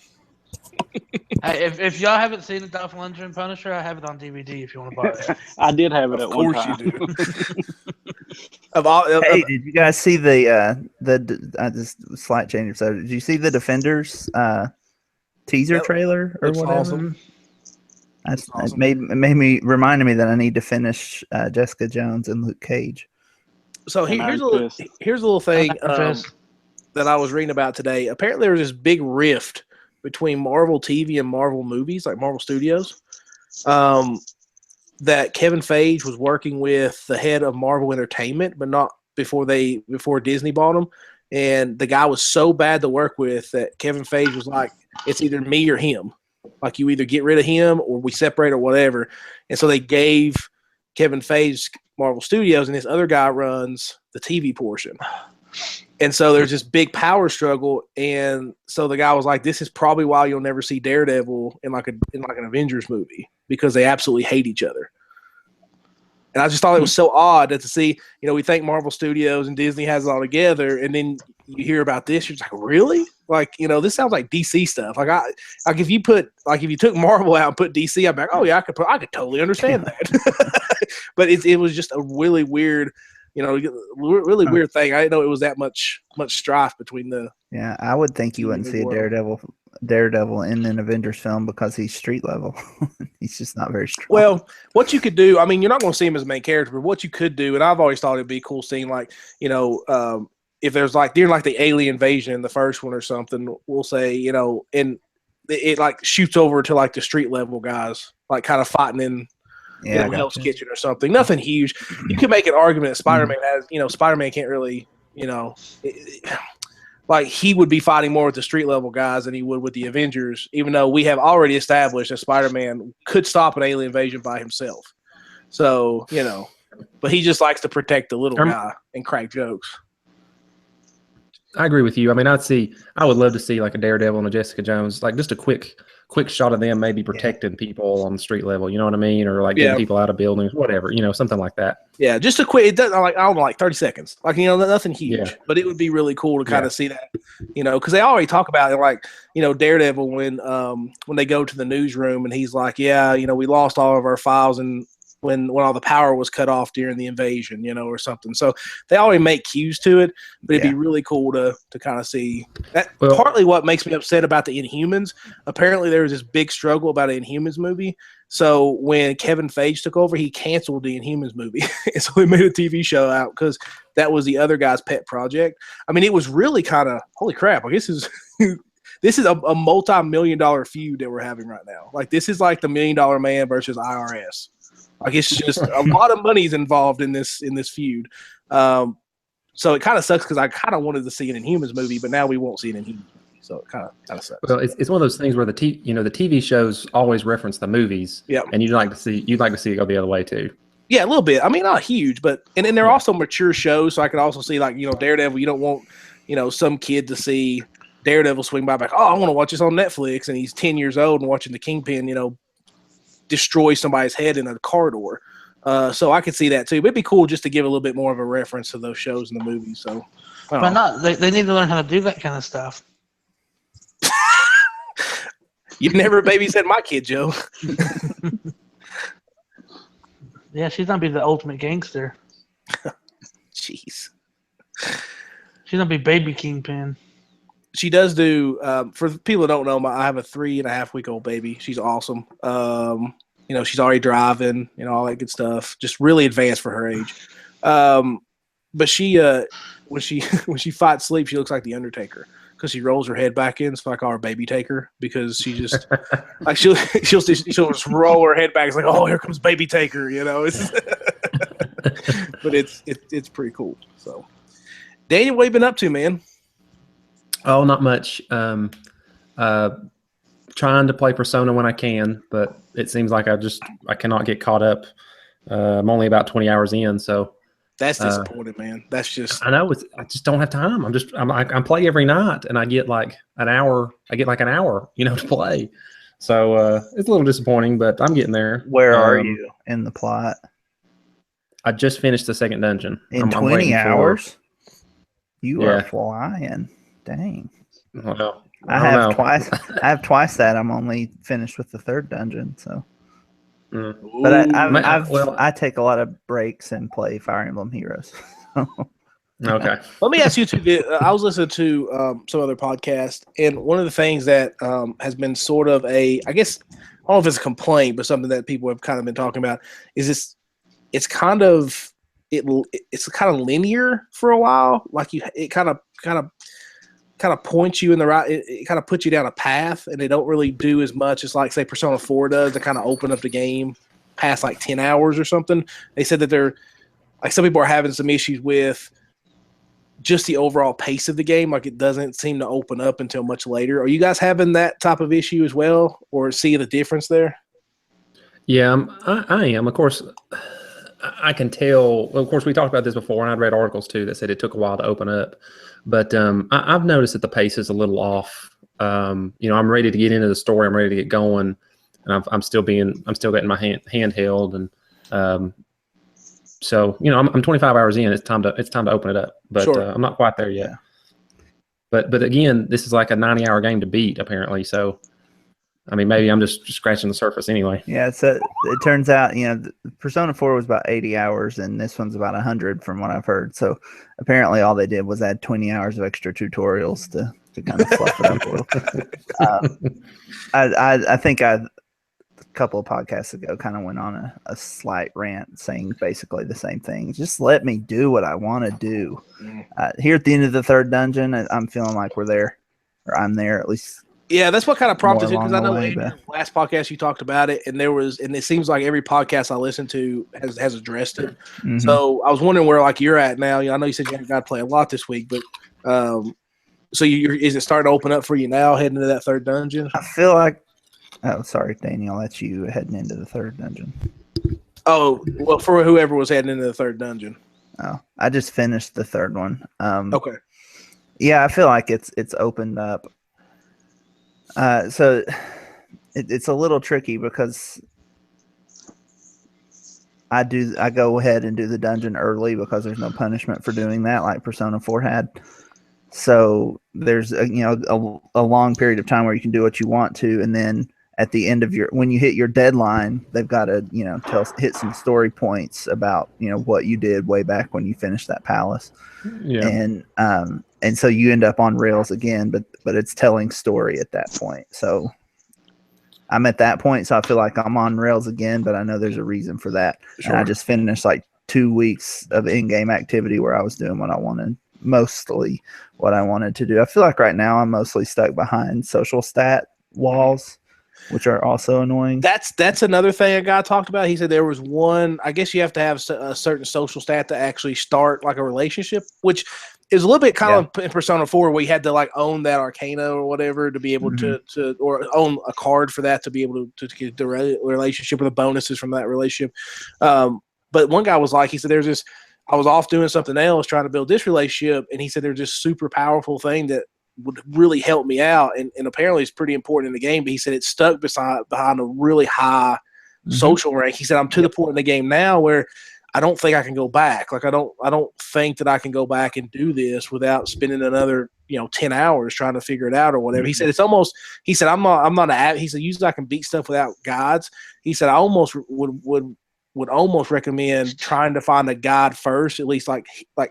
If y'all haven't seen the Dolph Lundgren Punisher, I have it on DVD if you want to buy it. I did have it at one time. Of course you do. Hey, did you guys see the just slight change of subject? Did you see the Defenders teaser trailer or whatever? Awesome. It reminded me that I need to finish Jessica Jones and Luke Cage. So here's a little thing that I was reading about today. Apparently, there was this big rift between Marvel TV and Marvel movies, like Marvel Studios, that Kevin Feige was working with the head of Marvel Entertainment, but not before Disney bought him. And the guy was so bad to work with that Kevin Feige was like, it's either me or him. Like you either get rid of him or we separate or whatever. And so they gave Kevin Feige Marvel Studios, and this other guy runs the TV portion. And so there's this big power struggle, and so the guy was like, "This is probably why you'll never see Daredevil in like an Avengers movie because they absolutely hate each other." And I just thought it was so odd that to see, we think Marvel Studios and Disney has it all together, and then you hear about this, you're just like, "Really?" Like, this sounds like DC stuff. If you took Marvel out and put DC, I'm like, "Oh yeah, I could totally understand that." But it was just a really weird. Really weird thing. I didn't know it was that much strife between the. Yeah, I would think you wouldn't see a Daredevil in an Avengers film because he's street level. He's just not very strong. Well, what you could do, I mean, you're not going to see him as a main character, but what you could do, and I've always thought it'd be a cool scene, like if there's like during like the alien invasion in the first one or something, we'll say and it like shoots over to like the street level guys, like kind of fighting in. Yeah, Hell's Kitchen or something. Nothing huge. You could make an argument that Spider-Man has, Spider-Man can't really, like he would be fighting more with the street level guys than he would with the Avengers, even though we have already established that Spider-Man could stop an alien invasion by himself. So, but he just likes to protect the little guy and crack jokes. I agree with you. I mean, I would love to see like a Daredevil and a Jessica Jones, like just a quick shot of them maybe protecting people on the street level, you know what I mean? Or like getting people out of buildings, whatever, something like that. Yeah, just a quick, it doesn't like 30 seconds. Like, nothing huge, but it would be really cool to kind of see that, because they already talk about it, like, Daredevil when they go to the newsroom and he's like, yeah, we lost all of our files and when all the power was cut off during the invasion, or something. So they always make cues to it, but it'd be really cool to kind of see that. Well, partly what makes me upset about the Inhumans, apparently there was this big struggle about an Inhumans movie. So when Kevin Feige took over, he canceled the Inhumans movie. And so they made a TV show out because that was the other guy's pet project. I mean, it was really kind of, holy crap, I guess this is a multi-million-dollar feud that we're having right now. Like, this is like the $1 Million Man versus IRS. Like, it's just a lot of money's involved in this feud. So it kind of sucks because I kind of wanted to see an Inhumans movie, but now we won't see an Inhumans movie. So it kind of sucks. Well, it's one of those things where the TV shows always reference the movies. Yeah, and you'd like to see it go the other way too. Yeah, a little bit. I mean, not huge, but and then they're also mature shows, so I could also see, like, Daredevil. You don't want some kid to see Daredevil swing by back. Oh, I want to watch this on Netflix, and he's 10 years old and watching the Kingpin, destroy somebody's head in a corridor. So I could see that too. But it'd be cool just to give a little bit more of a reference to those shows in the movies. So, why not? They need to learn how to do that kind of stuff. You've never babysat my kid, Joe. Yeah, she's gonna be the ultimate gangster. Jeez. She's gonna be baby Kingpin. She does do. For people who don't know, I have a 3.5-week-old baby. She's awesome. She's already driving. All that good stuff. Just really advanced for her age. But she, when she fights sleep, she looks like the Undertaker. Because she rolls her head back in, so I call her Baby Taker, because she just like she'll just roll her head back. It's like, oh, here comes Baby Taker, But it's pretty cool. So, Daniel, what have you been up to, man? Oh, not much. Trying to play Persona when I can, but it seems like I cannot get caught up. I'm only about 20 hours in, so. That's disappointing, man. That's just. I know. I just don't have time. I play every night, and I get like an hour. To play. So it's a little disappointing, but I'm getting there. Where are you in the plot? I just finished the second dungeon. In 20 hours? You are flying. Dang. Well, I have twice. I have twice that. I'm only finished with the third dungeon, so. But I take a lot of breaks and play Fire Emblem Heroes. Okay. Let me ask you two. I was listening to some other podcast, and one of the things that has been sort of I guess, I don't know if it's a complaint, but something that people have kind of been talking about is this. It's kind of linear for a while. Like it kind of points you in the right. It kind of puts you down a path, and they don't really do as much as, like, say, Persona 4 does to kind of open up the game past like 10 hours or something. They said that they're like, some people are having some issues with just the overall pace of the game. Like, it doesn't seem to open up until much later. Are you guys having that type of issue as well, or see the difference there? Yeah, I am. Of course, I can tell. Of course, we talked about this before, and I'd read articles too that said it took a while to open up. But I've noticed that the pace is a little off. I'm ready to get into the story. I'm ready to get going, and I'm still getting my hand held, and so I'm 25 hours in. It's time to open it up, but sure. I'm not quite there yet. Yeah. But again, this is like a 90-hour game to beat, apparently. So, I mean, maybe I'm just scratching the surface anyway. Yeah, so it turns out, Persona 4 was about 80 hours, and this one's about 100 from what I've heard. So apparently all they did was add 20 hours of extra tutorials to kind of fluff it up a little. I think a couple of podcasts ago kind of went on a slight rant saying basically the same thing. Just let me do what I want to do. Here at the end of the third dungeon, I'm feeling like we're there, or I'm there at least. Yeah, that's what kind of prompted it, because I know last podcast you talked about it, and it seems like every podcast I listen to has addressed it. Mm-hmm. So I was wondering where, like, you're at now. I know you said you haven't got to play a lot this week, but so is it starting to open up for you now, heading into that third dungeon? I feel like. Oh, sorry, Daniel. That's you heading into the third dungeon. Oh, well, for whoever was heading into the third dungeon. Oh, I just finished the third one. Okay. Yeah, I feel like it's opened up. So it's a little tricky because I go ahead and do the dungeon early because there's no punishment for doing that, like Persona 4 had. So there's a long period of time where you can do what you want to, and then at the end of when you hit your deadline, they've got to hit some story points about what you did way back when you finished that palace. Yeah. And so you end up on rails again, but it's telling story at that point. So I'm at that point, so I feel like I'm on rails again, but I know there's a reason for that. Sure. And I just finished like 2 weeks of in-game activity where I was doing mostly what I wanted to do. I feel like right now I'm mostly stuck behind social stat walls, which are also annoying. That's another thing a guy talked about. He said there was one, I guess you have to have a certain social stat to actually start like a relationship, which is a little bit kind of in Persona 4 where you had to like own that Arcana or whatever to be able to or own a card for that to be able to get the relationship or the bonuses from that relationship. But one guy was like, he said, I was off doing something else trying to build this relationship. And he said, there's this super powerful thing that would really help me out. And apparently it's pretty important in the game, but he said it's stuck behind a really high social rank. He said, I'm to the point in the game now where I don't think I can go back. Like I don't think that I can go back and do this without spending another 10 hours trying to figure it out or whatever. He said it's almost. He said I'm not. He said usually I can beat stuff without guides. He said I almost would almost recommend trying to find a guide first, at least like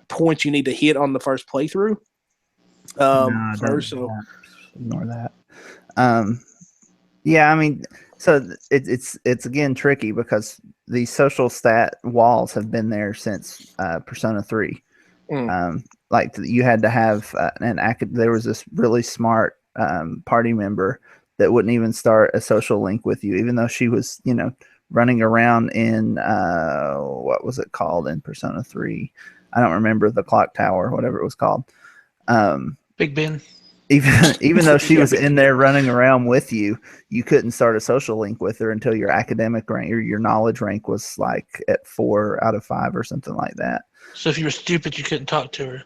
points you need to hit on the first playthrough. Ignore that. Yeah, I mean, so it's again tricky because these social stat walls have been there since Persona 3. Like you had to have there was this really smart party member that wouldn't even start a social link with you, even though she was, running around in what was it called in Persona 3? I don't remember, the clock tower, whatever it was called. Big Ben. Even though she was in there running around with you, you couldn't start a social link with her until your academic rank or your knowledge rank was like at 4 out of 5 or something like that. So if you were stupid, you couldn't talk to her.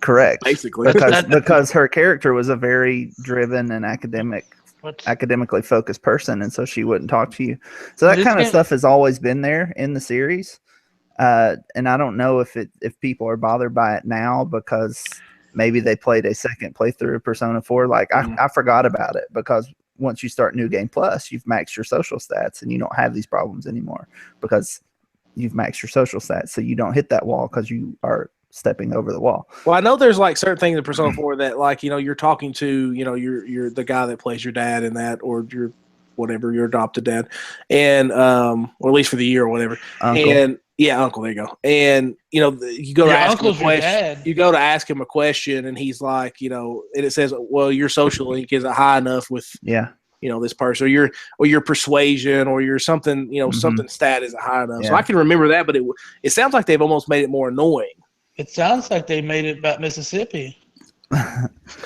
Correct. Basically. Because her character was a very driven and academically focused person, and so she wouldn't talk to you. So that kind of stuff has always been there in the series. And I don't know if people are bothered by it now because maybe they played a second playthrough of Persona 4. Like I forgot about it because once you start New Game Plus, you've maxed your social stats and you don't have these problems anymore because you've maxed your social stats. So you don't hit that wall because you are stepping over the wall. Well, I know there's like certain things in Persona 4 that like, you're talking to, you're the guy that plays your dad in that, or your whatever, your adopted dad, and or at least for the year or whatever. Uncle. And yeah, uncle, there you go. And you go to ask him a question. You go to ask him a question, and he's like, and it says, well, your social link isn't high enough with this person, or your persuasion, or your something, something stat isn't high enough. So I can remember that, but it sounds like they've almost made it more annoying. It sounds like they made it about Mississippi.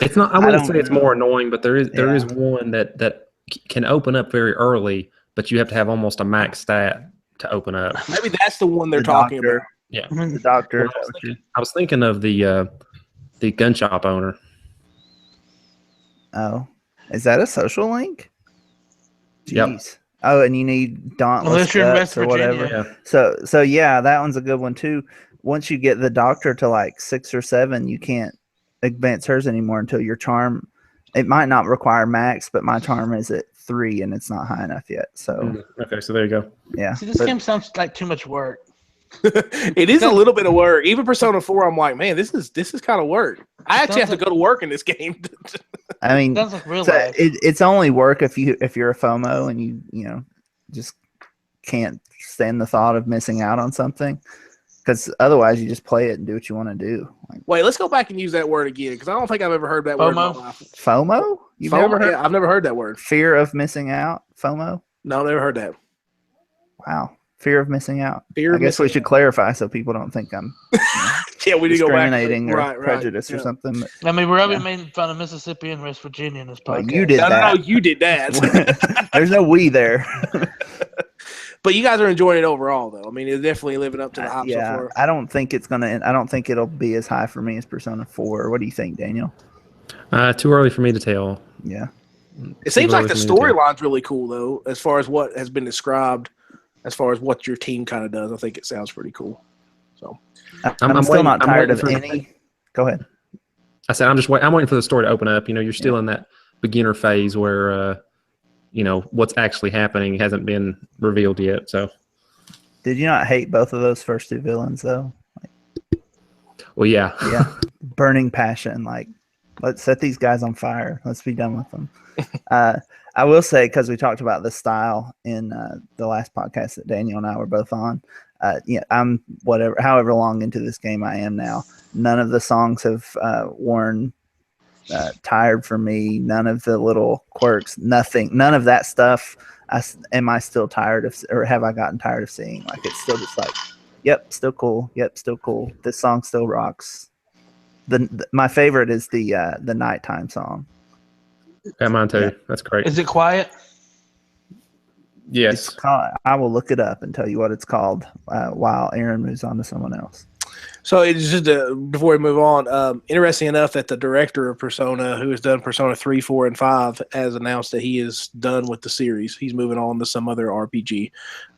It's not. I wouldn't say it's more annoying, but there is one that can open up very early, but you have to have almost a max stat to open up. Maybe that's the one they're talking about. Yeah, the doctor. I was thinking of the gun shop owner. Oh, is that a social link? Jeez. Yep. Oh, and you need Dauntless Guts or whatever. Yeah. So yeah, that one's a good one too. Once you get the doctor to like 6 or 7, you can't advance hers anymore until your charm. It might not require max, but my charm is at 3 and it's not high enough yet. So okay, so there you go. Yeah. See, this game sounds like too much work. It is a little bit of work. Even Persona 4, I'm like, man, this is kind of work. I actually have to go to work in this game. I mean, sounds like real life. It's only work if you're a FOMO and you just can't stand the thought of missing out on something. Because otherwise, you just play it and do what you want to do. Wait, let's go back and use that word again, because I don't think I've ever heard that word in my life. FOMO? You've never heard? I've never heard that word. Fear of missing out? FOMO? No, never heard that. Wow. Fear of missing out. I guess we should clarify so people don't think I'm we need to go back. Discriminating or prejudice or something. I mean, we're already making fun of Mississippi and West Virginia in this podcast. You did that. No, you did that. There's no we there. But you guys are enjoying it overall, though. I mean, it's definitely living up to the hype so far. I don't think it's gonna. I don't think it'll be as high for me as Persona 4. What do you think, Daniel? Too early for me to tell. Yeah. It seems like the storyline's really cool, though, as far as what has been described, as far as what your team kind of does. I think it sounds pretty cool. So I'm still not tired of any. Go ahead. I said I'm waiting for the story to open up. You're still in that beginner phase where what's actually happening hasn't been revealed yet. So, did you not hate both of those first two villains though? Well, yeah. Yeah. Burning passion. Like, let's set these guys on fire. Let's be done with them. I will say, because we talked about the style in the last podcast that Daniel and I were both on. I'm however long into this game I am now. None of the songs have worn tired for me. None of the little quirks, nothing, none of that stuff. Am I still tired of, or have I gotten tired of seeing? Like, it's still just like, yep, still cool. Yep, still cool. This song still rocks. My favorite is the nighttime song. Yeah, mine too. Yeah. That's great. Is it quiet? Yes. It's called, I will look it up and tell you what it's called while Aaron moves on to someone else. So it's just before we move on, interesting enough that the director of Persona, who has done Persona 3, 4, and 5, has announced that he is done with the series. He's moving on to some other RPG.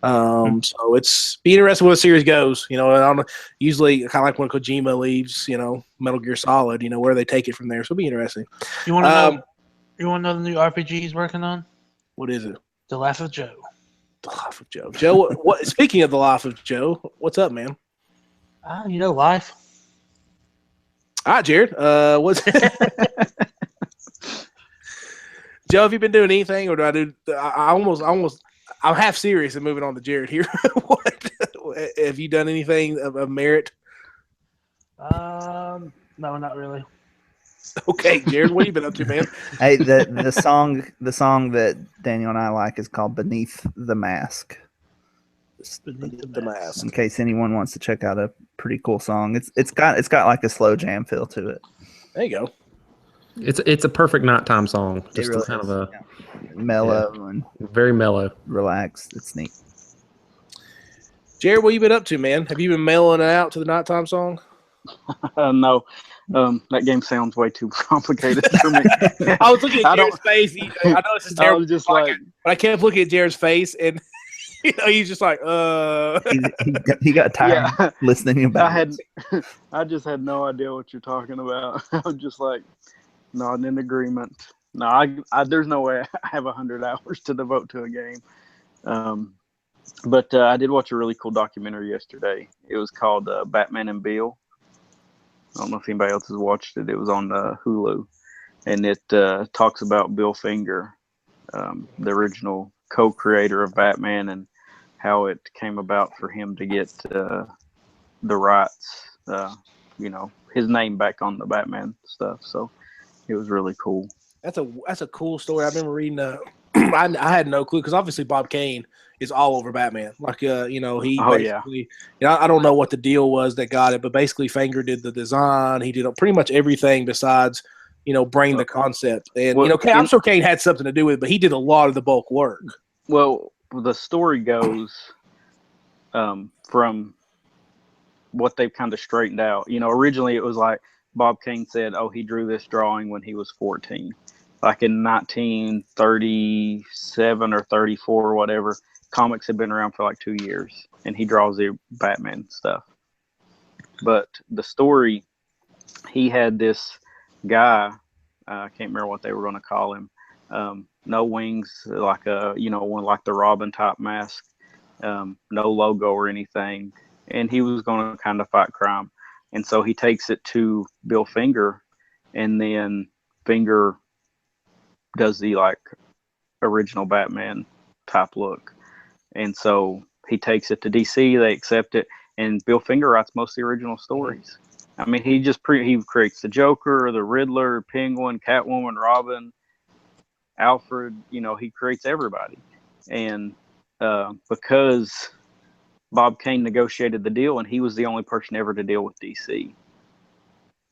So it's be interesting where the series goes. Usually kind of like when Kojima leaves, Metal Gear Solid, where they take it from there. So it'll be interesting. You want to know? You want to know the new RPG he's working on? What is it? The Life of Joe. The Life of Joe. Joe, what? Speaking of the Life of Joe, what's up, man? Life. All right, Jared. What's Joe? Have you been doing anything, or do I do? I'm half serious and moving on to Jared here. What have you done anything of merit? No, not really. Okay, Jared, what have you been up to, man? Hey, the song that Daniel and I like is called "Beneath the Mask." Beneath the Mask. In case anyone wants to check out a pretty cool song, it's got like a slow jam feel to it. There you go. It's a perfect nighttime song. Just really kind is, of mellow and very mellow, relaxed. It's neat. Jared, what you been up to, man? Have you been mailing it out to the nighttime song? No. That game sounds way too complicated for me. I was looking at Jared's face. I know this is terrible. I was just like, but I kept looking at Jared's face, and he's just like, He got tired listening about it. I just had no idea what you're talking about. I'm just like not in agreement. No, I there's no way I have 100 hours to devote to a game. But I did watch a really cool documentary yesterday. It was called Batman and Bill. I don't know if anybody else has watched it. It was on Hulu, and it talks about Bill Finger, the original co-creator of Batman, and how it came about for him to get the rights, his name back on the Batman stuff. So it was really cool. That's a cool story. I remember reading. I had no clue because obviously Bob Kane is all over Batman. Like, he basically, I don't know what the deal was that got it, but basically Finger did the design. He did pretty much everything besides, bring the concept. And, I'm sure Kane had something to do with it, but he did a lot of the bulk work. Well, the story goes from what they've kind of straightened out. Originally it was like Bob Kane said, he drew this drawing when he was 14. Like in 1937 or 34 or whatever, comics had been around for like 2 years, and he draws the Batman stuff. But the story, he had this guy, I can't remember what they were going to call him, no wings, like one like the Robin type mask, no logo or anything, and he was going to kind of fight crime. And so he takes it to Bill Finger, and then Finger does the like original Batman type look. And so he takes it to DC, they accept it, and Bill Finger writes most of the original stories. I mean, he creates the Joker, the Riddler, Penguin, Catwoman, Robin, Alfred, he creates everybody. And because Bob Kane negotiated the deal, and he was the only person ever to deal with DC.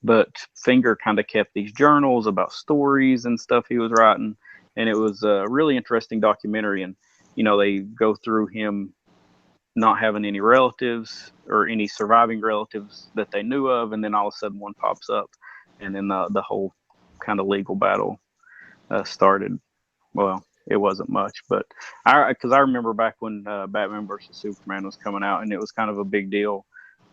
But Finger kind of kept these journals about stories and stuff he was writing. And it was a really interesting documentary. And, they go through him not having any relatives or any surviving relatives that they knew of. And then all of a sudden one pops up. And then the whole kind of legal battle started. Well, it wasn't much. But because I remember back when Batman versus Superman was coming out, and it was kind of a big deal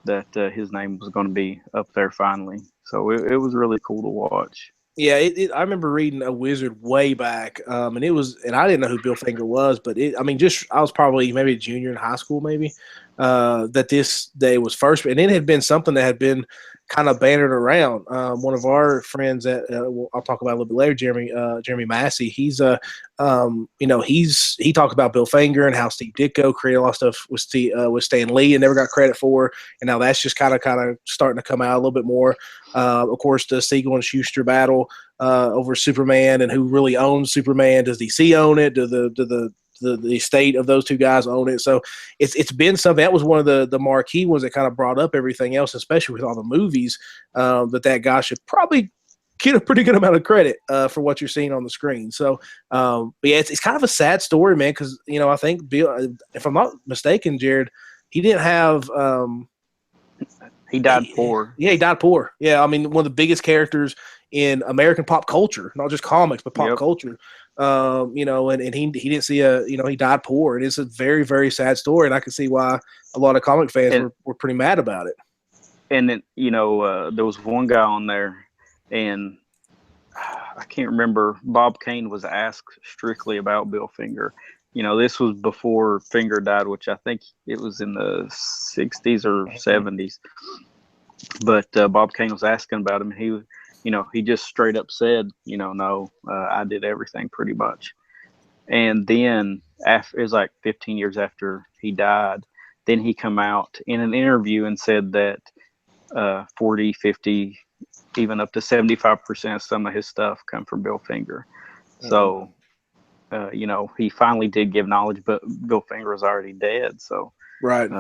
that his name was going to be up there finally. So it was really cool to watch. Yeah, I remember reading a Wizard way back, and I didn't know who Bill Finger was, but I was probably maybe a junior in high school, maybe that this day was first, and it had been something that had been kind of bannered around. One of our friends that I'll talk about a little bit later, Jeremy Massey. He talked about Bill Finger and how Steve Ditko created a lot of stuff with Stan Lee and never got credit for, and now that's just kind of starting to come out a little bit more. Of course, the Siegel and Schuster battle over Superman and who really owns Superman. Does DC own it? Do the estate of those two guys own it? So it's been something that was one of the marquee ones that kind of brought up everything else, especially with all the movies, that guy should probably get a pretty good amount of credit for what you're seeing on the screen. So, but yeah, it's kind of a sad story, man, because I think Bill, if I'm not mistaken, Jared, he didn't have. He died poor. Yeah, he died poor. Yeah, I mean, one of the biggest characters in American pop culture, not just comics, but pop culture. And he didn't see he died poor. And it's a very, very sad story. And I can see why a lot of comic fans were pretty mad about it. And then, there was one guy on there, and I can't remember, Bob Kane was asked strictly about Bill Finger. This was before Finger died, which I think it was in the 60s or 70s. But Bob Kane was asking about him. He just straight up said, no, I did everything pretty much. And then it was like 15 years after he died, then he come out in an interview and said that 40, 50, even up to 75% of some of his stuff come from Bill Finger. So, he finally did give knowledge, but Bill Finger was already dead. So, right.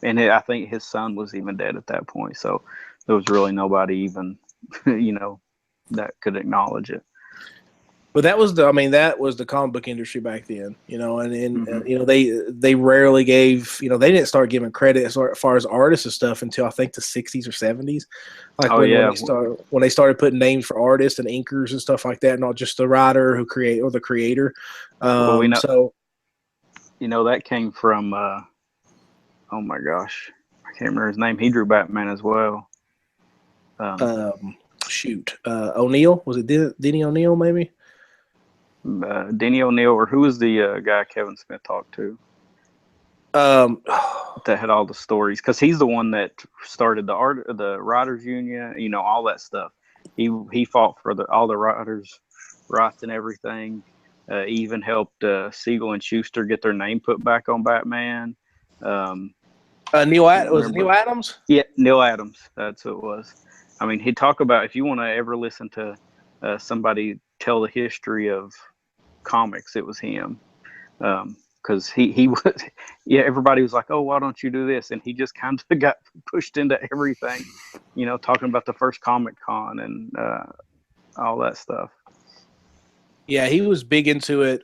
And I think his son was even dead at that point. So there was really nobody even, that could acknowledge it. But that was the comic book industry back then, they rarely gave, they didn't start giving credit as far as artists and stuff until I think the 60s or 70s. Like when they started putting names for artists and inkers and stuff like that, not just the writer or the creator. That came from, oh my gosh, I can't remember his name. He drew Batman as well. O'Neill, was it Denny O'Neill maybe? Denny O'Neill, or who was the guy Kevin Smith talked to? That had all the stories, because he's the one that started the writers union, all that stuff. He fought for all the writers' rights and everything. He even helped Siegel and Schuster get their name put back on Batman. Neil Adams? Yeah, Neil Adams. That's who it was. I mean, he'd talk about, if you want to ever listen to somebody tell the history of comics, it was him. Because he was, everybody was like, oh, why don't you do this? And he just kind of got pushed into everything, talking about the first Comic Con and all that stuff. Yeah, he was big into it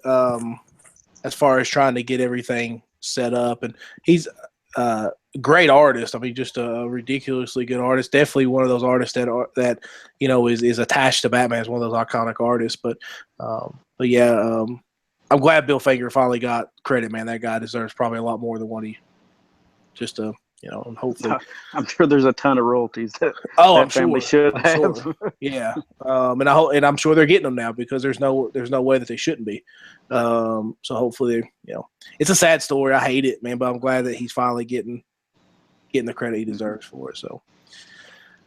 as far as trying to get everything set up. And he's a great artist. I mean, just a ridiculously good artist. Definitely one of those artists that is attached to Batman as one of those iconic artists. But yeah, I'm glad Bill Finger finally got credit, man. That guy deserves probably a lot more than what he just and hopefully. I'm sure there's a ton of royalties that family should have. Sure. Yeah, and I'm sure they're getting them now, because there's no way that they shouldn't be. So hopefully, it's a sad story. I hate it, man, but I'm glad that he's finally getting the credit he deserves for it. So,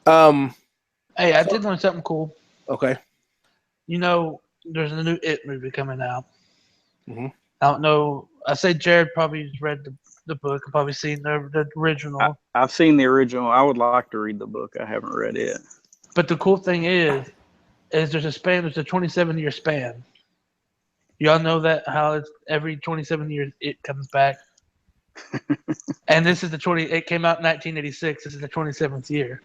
hey, I did learn something cool. Okay. There's a new It movie coming out. Mm-hmm. I don't know. I say Jared probably read the book and probably seen the original. I've seen the original. I would like to read the book. I haven't read it. But the cool thing is there's a 27-year span. Y'all know that, how it's every 27 years it comes back. And this is it came out in 1986. This is the 27th year.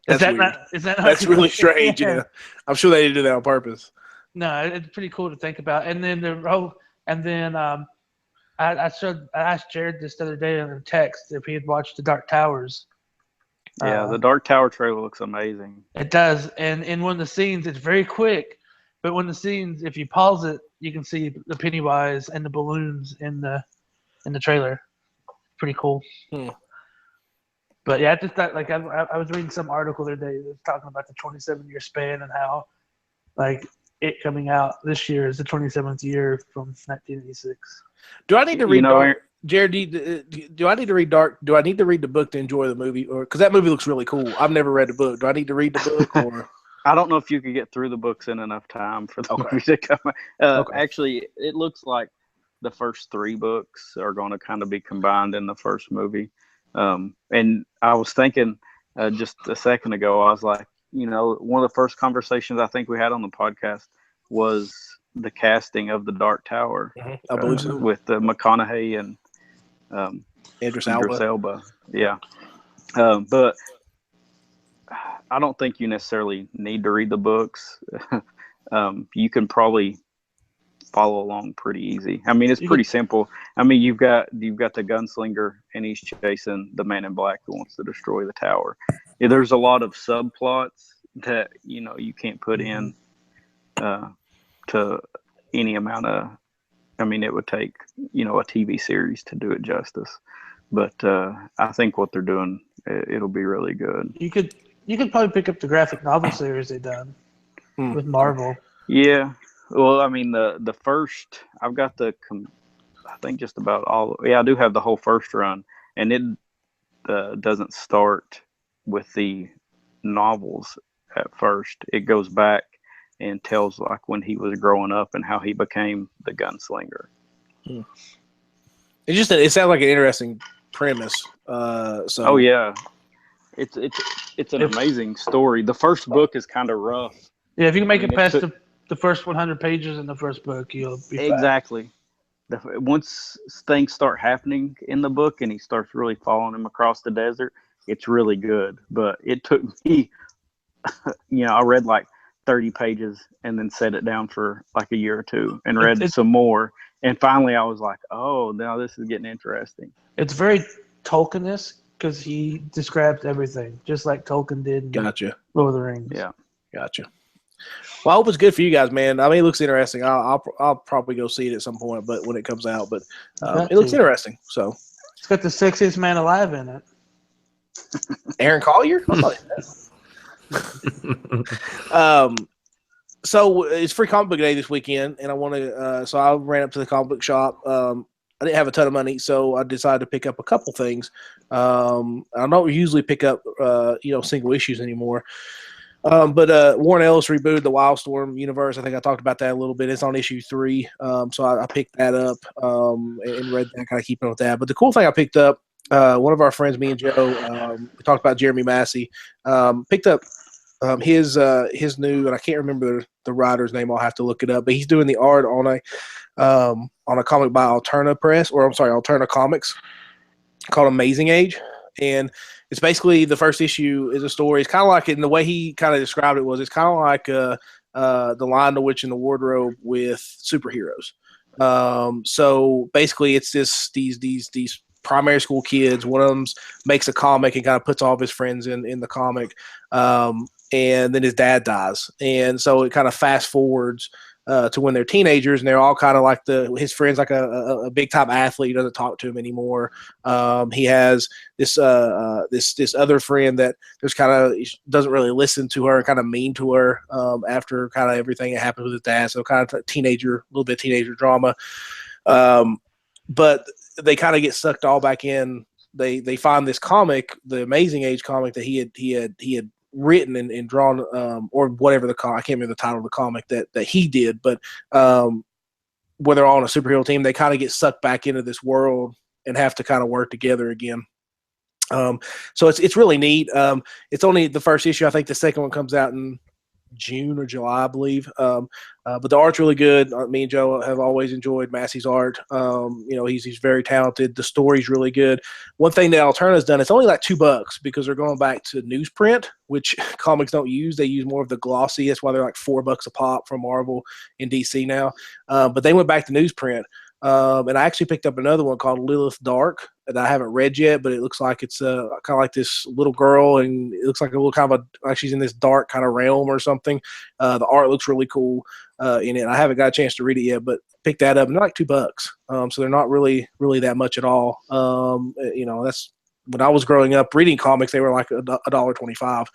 That's really strange. Yeah. I'm sure they didn't do that on purpose. No, it's pretty cool to think about. And then I asked Jared this the other day in a text if he had watched The Dark Towers. Yeah, the Dark Tower trailer looks amazing. It does. And in one of the scenes, it's very quick. But when the scenes, if you pause it, you can see the Pennywise and the balloons in the trailer. Pretty cool. But yeah, I just thought like I was reading some article the other day that was talking about the 27-year span and how like it coming out this year is the 27th year from 1986. Do I need to read Dark? Jared, do I need to read Dark? Do I need to read the book to enjoy the movie, or because that movie looks really cool? I've never read the book. Do I need to read the book, or I don't know if you could get through the books in enough time for the movie to come out. Actually, it looks like the first 3 books are going to kind of be combined in the first movie. And I was thinking just a second ago, I was like, one of the first conversations I think we had on the podcast was the casting of the Dark Tower. I believe so. With McConaughey and Idris Elba. Yeah. But I don't think you necessarily need to read the books. You can probably follow along pretty easy. I mean, it's pretty simple. I mean, you've got the gunslinger, and he's chasing the man in black who wants to destroy the tower. Yeah, there's a lot of subplots that you can't put in to any amount of. I mean, it would take a TV series to do it justice. But I think what they're doing, it'll be really good. You could probably pick up the graphic novel series they've done with Marvel. Yeah. Well, I mean, the first, I've got I think just about all. Yeah, I do have the whole first run, and it doesn't start with the novels at first. It goes back and tells like when he was growing up and how he became the gunslinger. It sounds like an interesting premise. Oh yeah, it's an amazing story. The first book is kind of rough. Yeah, if you can make it past the first 100 pages in the first book, you'll be fine. Exactly. Once things start happening in the book and he starts really following him across the desert, it's really good. But it took me, I read like 30 pages and then set it down for like a year or two and read some more. And finally I was like, oh, now this is getting interesting. It's very Tolkien-esque because he describes everything, just like Tolkien did in Gotcha. Lord of the Rings. Yeah. Gotcha. Well, I hope it's good for you guys, man. I mean, it looks interesting. I'll probably go see it at some point, but when it comes out, but it looks interesting. So it's got the sexiest man alive in it. Aaron Collier. So it's free comic book day this weekend, and I want to. So I ran up to the comic book shop. I didn't have a ton of money, so I decided to pick up a couple things. I don't usually pick up single issues anymore. But Warren Ellis rebooted the Wildstorm universe. I think I talked about that a little bit. It's on issue 3. So I picked that up and read that, kind of keeping up with that. But the cool thing I picked up, one of our friends, me and Joe, we talked about Jeremy Massey, picked up his new, and I can't remember the writer's name. I'll have to look it up. But he's doing the art on a comic by Alterna Comics called Amazing Age. And it's basically the first issue is a story. It's kind of like, in the way he kind of described it was, it's kind of like The Lion, the Witch, and the Wardrobe with superheroes. So basically, it's these primary school kids. One of them makes a comic and kind of puts all of his friends in the comic, and then his dad dies, and so it kind of fast forwards to when they're teenagers, and they're all kind of like his friend's like a big time athlete. He doesn't talk to him anymore. He has this other friend that there's kind of doesn't really listen to her, kind of mean to her after kind of everything that happened with his dad. So kind of a little bit of teenager drama. But they kind of get sucked all back in. They find this comic, the Amazing Age comic that he had written and drawn, or whatever I can't remember the title of the comic that he did, but where they're all on a superhero team, they kind of get sucked back into this world and have to kind of work together again. So it's really neat. It's only the first issue. I think the second one comes out in June or July, I believe. But the art's really good. Me and Joe have always enjoyed Massey's art. He's very talented. The story's really good. One thing that Alterna's done, it's only like $2 because they're going back to newsprint, which comics don't use. They use more of the glossy. That's why they're like $4 a pop from Marvel and DC now. But they went back to newsprint. And I actually picked up another one called Lilith Dark that I haven't read yet, but it looks like it's kind of like this little girl, and it looks like a little kind of like she's in this dark kind of realm or something. The art looks really cool in it. I haven't got a chance to read it yet, but picked that up, and they're like $2. So they're not really that much at all. That's when I was growing up reading comics, they were like $1.25,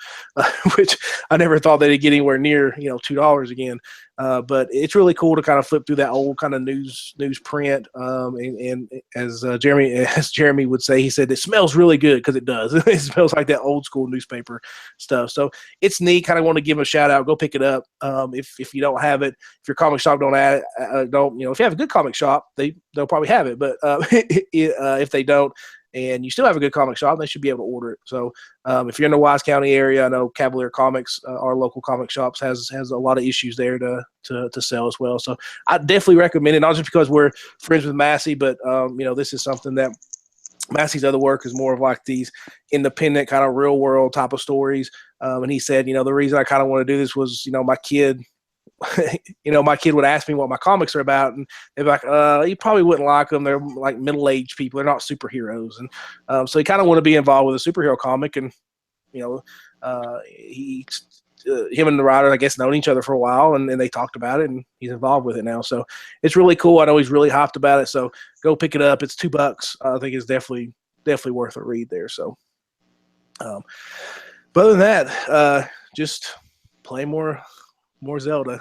which I never thought they'd get anywhere near, $2 again. But it's really cool to kind of flip through that old kind of newsprint. And as Jeremy would say, he said it smells really good, because it does. It smells like that old school newspaper stuff. So it's neat. Kind of want to give them a shout out. Go pick it up. If you don't have it, if your comic shop if you have a good comic shop, they'll probably have it. But if they don't, and you still have a good comic shop, they should be able to order it. So if you're in the Wise County area, I know Cavalier Comics, our local comic shops, has a lot of issues there to sell as well. So I definitely recommend it, not just because we're friends with Massey, but this is something that Massey's other work is more of like these independent kind of real world type of stories. And he said, the reason I kind of want to do this was, my kid would ask me what my comics are about, and they'd be like, you probably wouldn't like them. They're like middle-aged people. They're not superheroes. And so he kind of want to be involved with a superhero comic. And, him and the writer, I guess, known each other for a while, and they talked about it, and he's involved with it now. So it's really cool. I know he's really hyped about it. So go pick it up. It's $2. I think it's definitely worth a read there. So, but other than that, just play more Zelda.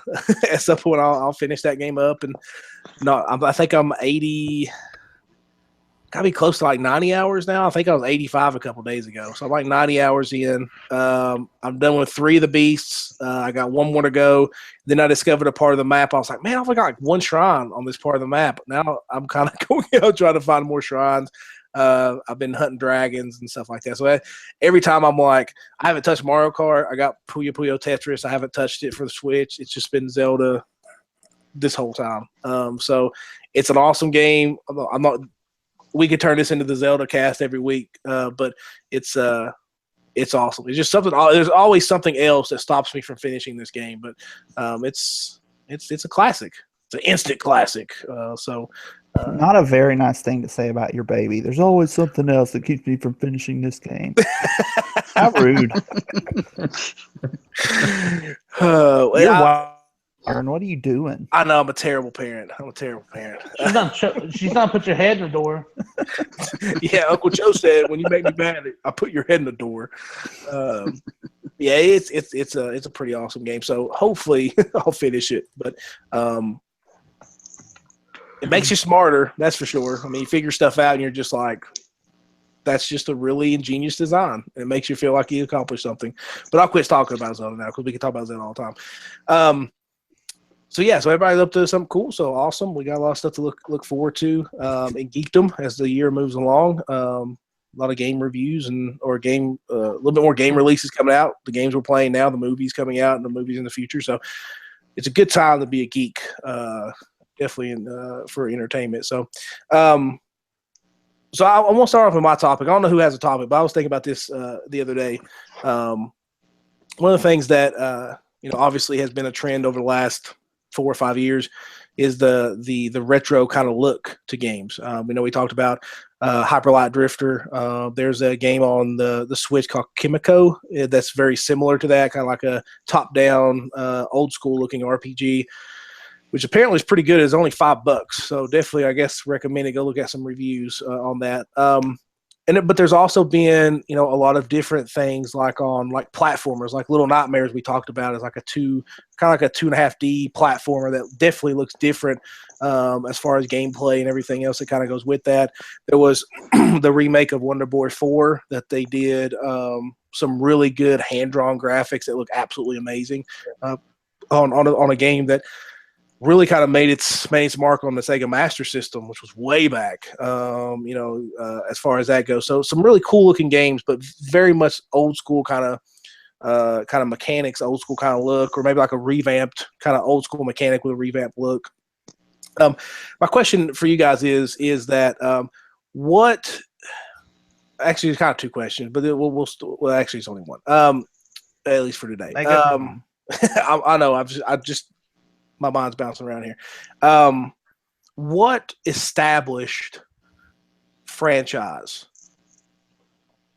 At some point, I'll finish that game up, and I think I'm 80. Gotta be close to like 90 hours now. I think I was 85 a couple days ago, so I'm like 90 hours in. I'm done with 3 of the beasts. I got 1 more to go. Then I discovered a part of the map. I was like, man, I've only got like 1 shrine on this part of the map. Now I'm kind of going out trying to find more shrines. I've been hunting dragons and stuff like that. So every time I'm like, I haven't touched Mario Kart. I got Puyo Puyo Tetris. I haven't touched it for the Switch. It's just been Zelda this whole time. So it's an awesome game. We could turn this into the Zelda cast every week, but it's awesome. It's just something. There's always something else that stops me from finishing this game, but it's a classic. It's an instant classic. Not a very nice thing to say about your baby. There's always something else that keeps me from finishing this game. How rude. Aaron, what are you doing? I know I'm a terrible parent. She's not put your head in the door. Yeah, Uncle Joe said when you make me mad, I put your head in the door. Yeah, it's a pretty awesome game. So hopefully I'll finish it. But it makes you smarter, that's for sure. I mean, you figure stuff out and you're just like, that's just a really ingenious design. It makes you feel like you accomplished something. But I'll quit talking about Zelda now, because we can talk about Zelda all the time. So everybody's up to something cool. So awesome. We got a lot of stuff to look forward to in geekdom as the year moves along. A lot of game reviews a little bit more game releases coming out. The games we're playing now, the movies coming out, and the movies in the future. So it's a good time to be a geek. Definitely for entertainment. So I want to start off with my topic. I don't know who has a topic, but I was thinking about this the other day. One of the things that obviously has been a trend over the last 4 or 5 years is the retro kind of look to games. We talked about Hyper Light Drifter. There's a game on the Switch called Kimiko that's very similar to that, kind of like a top-down, old school looking RPG, which apparently is pretty good. It's only $5, so definitely, I guess, recommend it. Go look at some reviews on that. But there's also been, a lot of different things like on like platformers, like Little Nightmares we talked about is like a 2.5D platformer that definitely looks different as far as gameplay and everything else that kind of goes with that. There was the remake of Wonder Boy 4 that they did some really good hand-drawn graphics that look absolutely amazing on a game that really kind of made its mark on the Sega Master System, which was way back, as far as that goes. So some really cool looking games, but very much old school kind of mechanics, old school kind of look, or maybe like a revamped kind of old school mechanic with a revamped look. My question for you guys is that what? Actually, it's kind of 2 questions, but actually it's only one. At least for today. I know. I just my mind's bouncing around here. What established franchise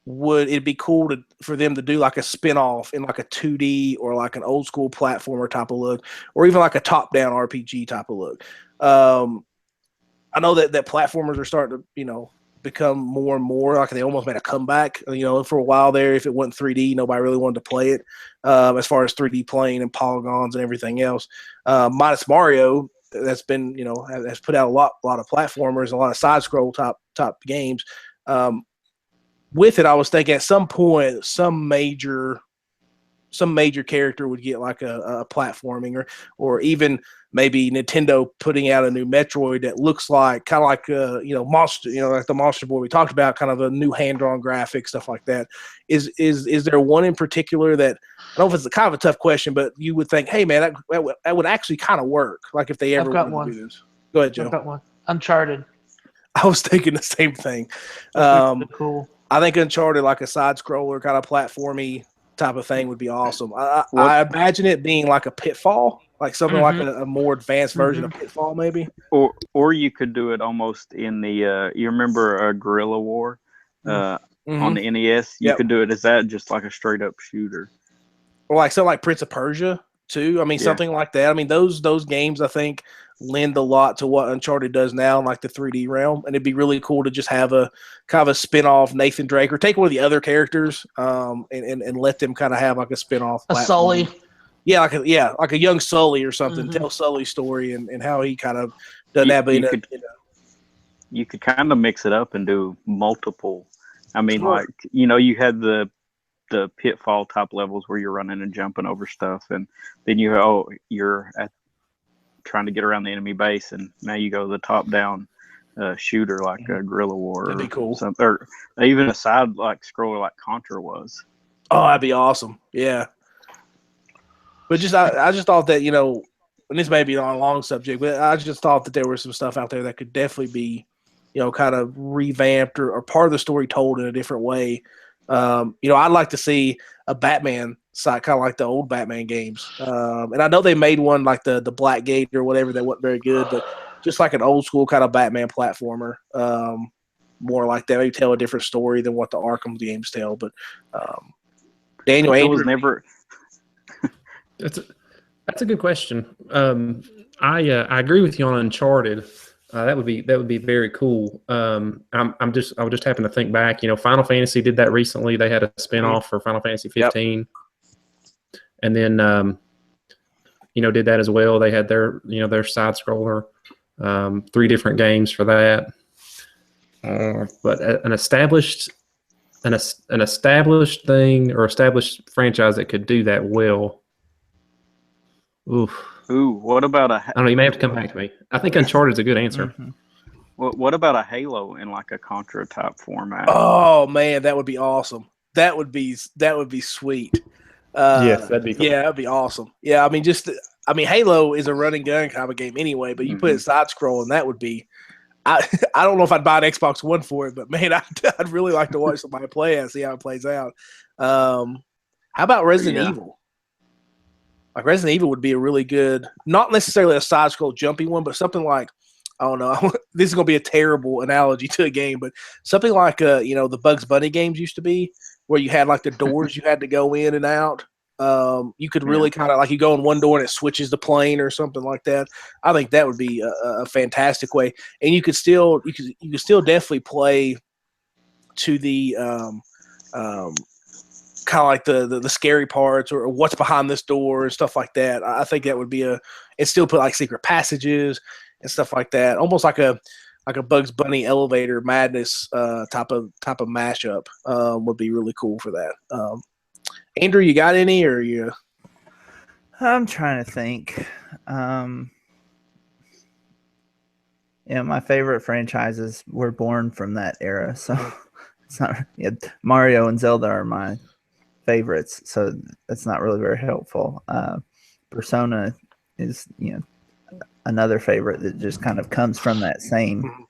would it be cool for them to do like a spin-off in like a 2D or like an old school platformer type of look, or even like a top-down RPG type of look? I know that platformers are starting to, become more and more like they almost made a comeback. You know, for a while there, if it wasn't 3D, nobody really wanted to play it. As far as 3D playing and polygons and everything else, minus Mario, that's been has put out a lot of platformers, a lot of side scroll type games. With it, I was thinking at some point some major character would get like a platforming, or even maybe Nintendo putting out a new Metroid that looks like kind of like Monster, like the Monster Boy we talked about, kind of a new hand-drawn graphics, stuff like that. Is there one in particular that, I don't know if it's kind of a tough question, but you would think, hey man, that would actually kind of work, like if they ever wanted to do this? Go ahead, Joe. I've got one. Uncharted. I was thinking the same thing. Cool. I think Uncharted, like a side scroller kind of platformy type of thing, would be awesome. I imagine it being like a Pitfall, like something like a more advanced version of Pitfall, maybe. Or you could do it almost in the you remember Guerrilla War on the NES? You could do it as that, just like a straight up shooter. Or like something like Prince of Persia too. I mean, something like that. I mean, those games I think lend a lot to what Uncharted does now in like the 3D realm, and it'd be really cool to just have a kind of a spin-off Nathan Drake, or take one of the other characters and let them kind of have like a spin-off platform. Sully. Yeah, like a young Sully or something. Tell Sully's story and how he kind of done that. But you could kind of mix it up and do multiple. I mean, like you had the Pitfall type levels where you're running and jumping over stuff, and then you're at trying to get around the enemy base, and now you go the top down shooter like a Guerrilla War. That'd be cool. Or even a side like scroller like Contra was. Oh, that'd be awesome. Yeah. But I just thought that, and this may be on a long subject, but I just thought that there was some stuff out there that could definitely be, kind of revamped or part of the story told in a different way. I'd like to see a Batman side, kind of like the old Batman games. And I know they made one like the Black Gate or whatever that wasn't very good, but just like an old school kind of Batman platformer, more like that. Maybe tell a different story than what the Arkham games tell. But Daniel, it was never. That's a good question. I agree with you on Uncharted. That would be very cool. I would just happen to think back. Final Fantasy did that recently. They had a spinoff for Final Fantasy 15, and then did that as well. They had their side scroller, 3 different games for that. But an established thing or established franchise that could do that well. Ooh, what about I don't know. You may have to come back to me. I think Uncharted is a good answer. Mm-hmm. What about a Halo in like a Contra type format? Oh man, that would be awesome. That would be sweet. Yes, that'd be cool. Yeah, that'd be awesome. Yeah, I mean, Halo is a running gun kind of a game anyway, but you put it side scrolling, that would be. I don't know if I'd buy an Xbox One for it, but man, I'd really like to watch somebody play it and see how it plays out. How about Resident Evil? Like Resident Evil would be a really good, not necessarily a side scroll jumpy one, but something like, I don't know, this is going to be a terrible analogy to a game, but something like, the Bugs Bunny games used to be, where you had like the doors you had to go in and out. You could really kind of like you go in one door and it switches the plane or something like that. I think that would be a fantastic way. And you could still definitely play to the, kind of like the scary parts or what's behind this door and stuff like that. I think that would be and still put like secret passages and stuff like that. Almost like a Bugs Bunny elevator madness type of mashup would be really cool for that. Andrew, you got any or you? I'm trying to think. My favorite franchises were born from that era, so it's not. Mario and Zelda are my favorites, so that's not really very helpful. Persona is another favorite that just kind of comes from that same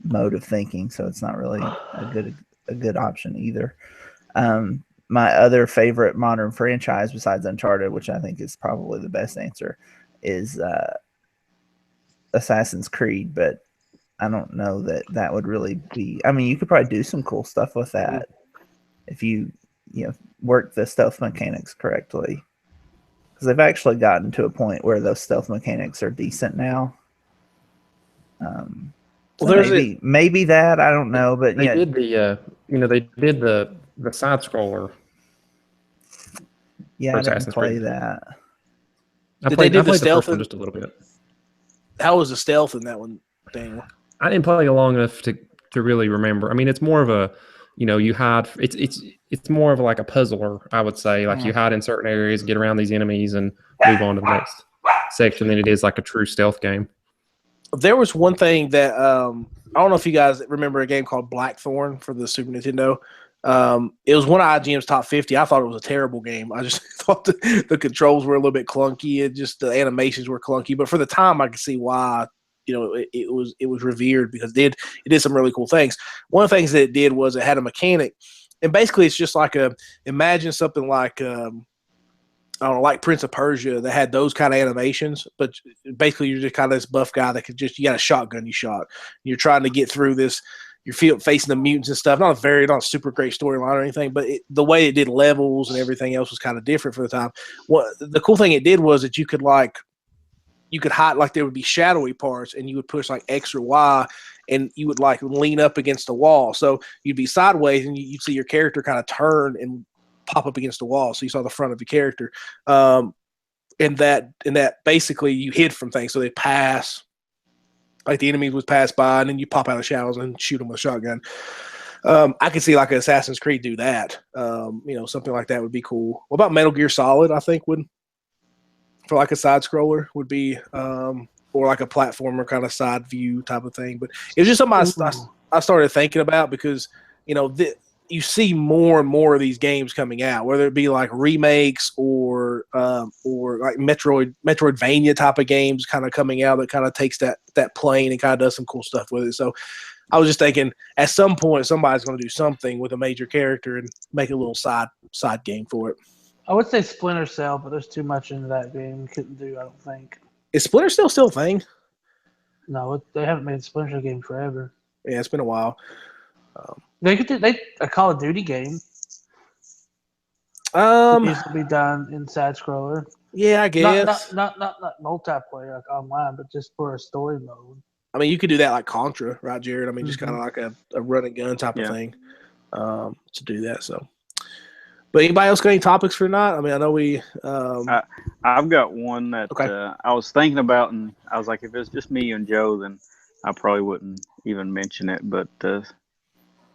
mode of thinking, so it's not really a good option either. My other favorite modern franchise besides Uncharted, which I think is probably the best answer, is Assassin's Creed, but I don't know that would really be. I mean, you could probably do some cool stuff with that if you work the stealth mechanics correctly, because they've actually gotten to a point where those stealth mechanics are decent now. Well, there's maybe that, I don't know, but they did the they did the side scroller. Yeah, I didn't play that. I played the stealth one just a little bit. How was the stealth in that one, Daniel? I didn't play long enough to really remember. I mean, it's more of a, you hide. It's more of like a puzzler, I would say. Like you hide in certain areas, get around these enemies, and move on to the next section. Than it is like a true stealth game. There was one thing that I don't know if you guys remember a game called Blackthorn for the Super Nintendo. It was one of IGM's top 50. I thought it was a terrible game. I just thought the controls were a little bit clunky. And just the animations were clunky. But for the time, I could see why. It was revered because it did some really cool things. One of the things that it did was it had a mechanic, and basically it's just like imagine something like I don't know, like Prince of Persia that had those kind of animations, but basically you're just kind of this buff guy that you got a shotgun you shot. You're trying to get through this. You're facing the mutants and stuff. Not a super great storyline or anything, but the way it did levels and everything else was kind of different for the time. The cool thing it did was that you could hide, like there would be shadowy parts, and you would push like X or Y, and you would like lean up against the wall. So you'd be sideways, and you'd see your character kind of turn and pop up against the wall. So you saw the front of the character. And that basically you hid from things. So they pass, like the enemies would pass by, and then you pop out of shadows and shoot them with a shotgun. I could see like an Assassin's Creed do that. Something like that would be cool. What about Metal Gear Solid? I think would. For like a side scroller would be, or like a platformer kind of side view type of thing. But it was just something I started thinking about because, you see more and more of these games coming out, whether it be like remakes or like Metroidvania type of games kind of coming out that kind of takes that plane and kind of does some cool stuff with it. So I was just thinking at some point somebody's going to do something with a major character and make a little side game for it. I would say Splinter Cell, but there's too much into that game. Couldn't do, I don't think. Is Splinter Cell still a thing? No, they haven't made a Splinter Cell game forever. Yeah, it's been a while. They could do a Call of Duty game. It used to be done in side scroller. Yeah, I guess. Not multiplayer like online, but just for a story mode. I mean, you could do that like Contra, right, Jared? I mean, just kind of like a run and gun type of thing to do that. So. But anybody else got any topics for tonight? I mean, I know we. I've got one that I was thinking about, and I was like, if it's just me and Joe, then I probably wouldn't even mention it. But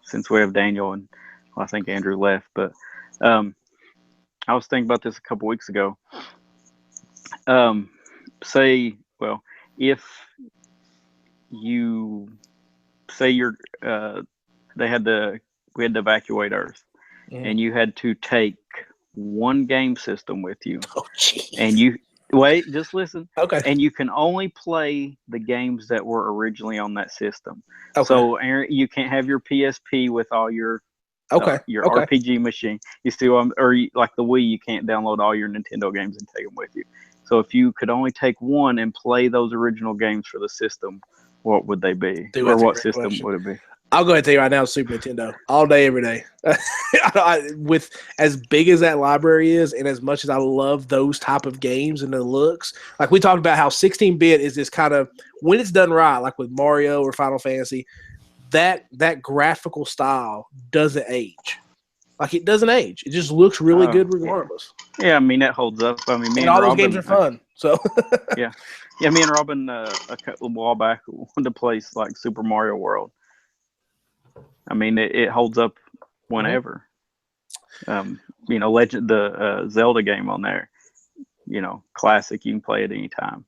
since we have Daniel and I think Andrew left, but I was thinking about this a couple weeks ago. If you say we had to evacuate Earth. And you had to take one game system with you. Oh, geez. And you wait, just listen. Okay. And you can only play the games that were originally on that system. Okay. So Aaron, you can't have your PSP with all your RPG machine. You still like the Wii, you can't download all your Nintendo games and take them with you. So if you could only take one and play those original games for the system, what would they be? Dude, or what system would it be? I'll go ahead and tell you right now, Super Nintendo, all day, every day. With as big as that library is, and as much as I love those type of games and the looks, like we talked about how 16-bit is this kind of, when it's done right, like with Mario or Final Fantasy, that graphical style doesn't age. Like it doesn't age. It just looks really good regardless. Yeah, I mean that holds up. I mean, all those games are fun. So yeah, me and Robin a while back wanted to play like Super Mario World. I mean, it holds up whenever. Legend, the Zelda game on there, classic. You can play it anytime.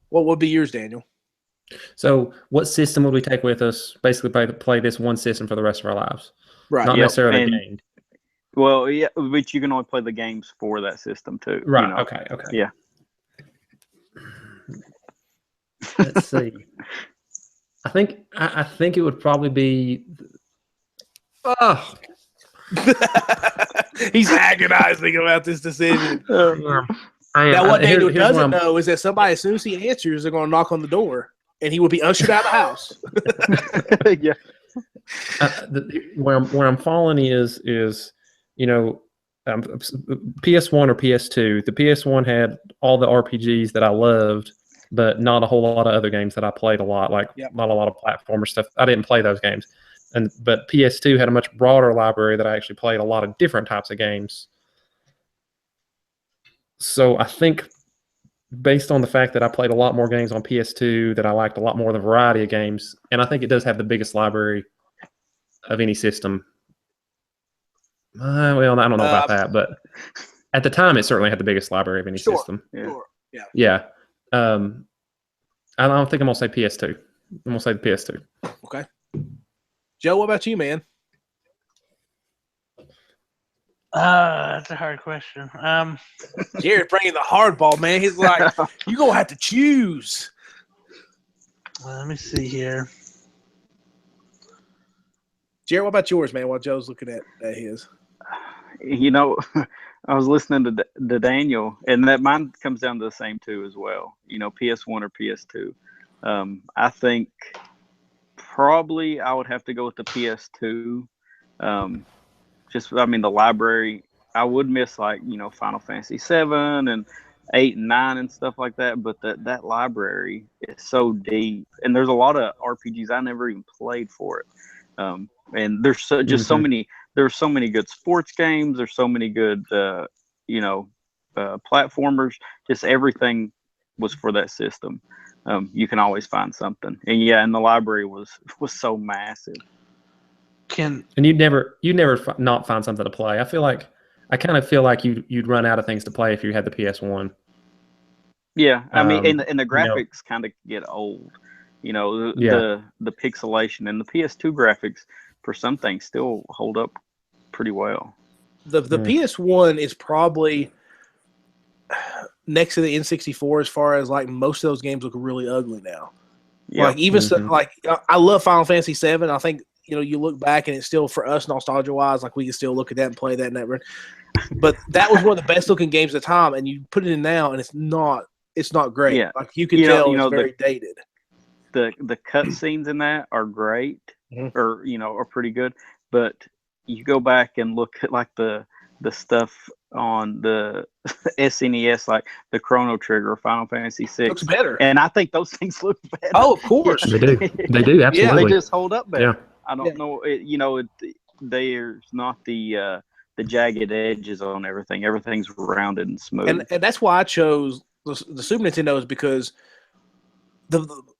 What would be yours, Daniel? So, what system would we take with us? Basically, play this one system for the rest of our lives, right? Not necessarily a game. Well, yeah, but you can only play the games for that system too. Right. Okay. Yeah. Let's see. I think it would probably be. Oh, he's agonizing about this decision. Now, what Daniel doesn't know is that somebody, as soon as he answers, they're going to knock on the door, and he will be ushered out of the house. Yeah. Where I'm falling is PS1 or PS2. The PS1 had all the RPGs that I loved, but not a whole lot of other games that I played a lot, like not a lot of platformer stuff. I didn't play those games. But PS2 had a much broader library that I actually played a lot of different types of games. So I think based on the fact that I played a lot more games on PS2, that I liked a lot more of the variety of games, and I think it does have the biggest library of any system. Well, I don't know about that, but at the time, it certainly had the biggest library of any system. Sure. Yeah. I don't think I'm going to say PS2. I'm going to say the PS2. Okay. Joe, what about you, man? That's a hard question. Jared bringing the hardball, man. He's like, you're going to have to choose. Let me see here. Jared, what about yours, man, while Joe's looking at his? You know, I was listening to Daniel, and that mine comes down to the same two as well. You know, PS1 or PS2. I think probably I would have to go with the PS2. The library, I would miss Final Fantasy 7 and 8 and 9 and stuff like that, but that library is so deep, and there's a lot of RPGs I never even played for it. And there's so many. There's so many good sports games. There's so many good, platformers. Just everything was for that system. You can always find something, and the library was so massive. And you'd never not find something to play. I kind of feel like you'd run out of things to play if you had the PS1. Yeah, I mean, and the graphics kind of get old. The pixelation, and the PS2 graphics for some things still hold up pretty well. The PS1 is probably next to the N64 as far as most of those games look really ugly now. Yeah. I love Final Fantasy 7. I think you look back and it's still, for us, nostalgia wise, we can still look at that and play that and that. But that was one of the best looking games at the time, and you put it in now and it's not great. Yeah. You can tell it's very dated. The cutscenes in that are great, or are pretty good. But you go back and look at the stuff on the SNES, like the Chrono Trigger, Final Fantasy 6, looks better, and I think those things look better. Oh, of course, they do. They do, absolutely. Yeah, they just hold up better. Yeah. I don't know. There's not the jagged edges on everything. Everything's rounded and smooth. And that's why I chose the Super Nintendo, is because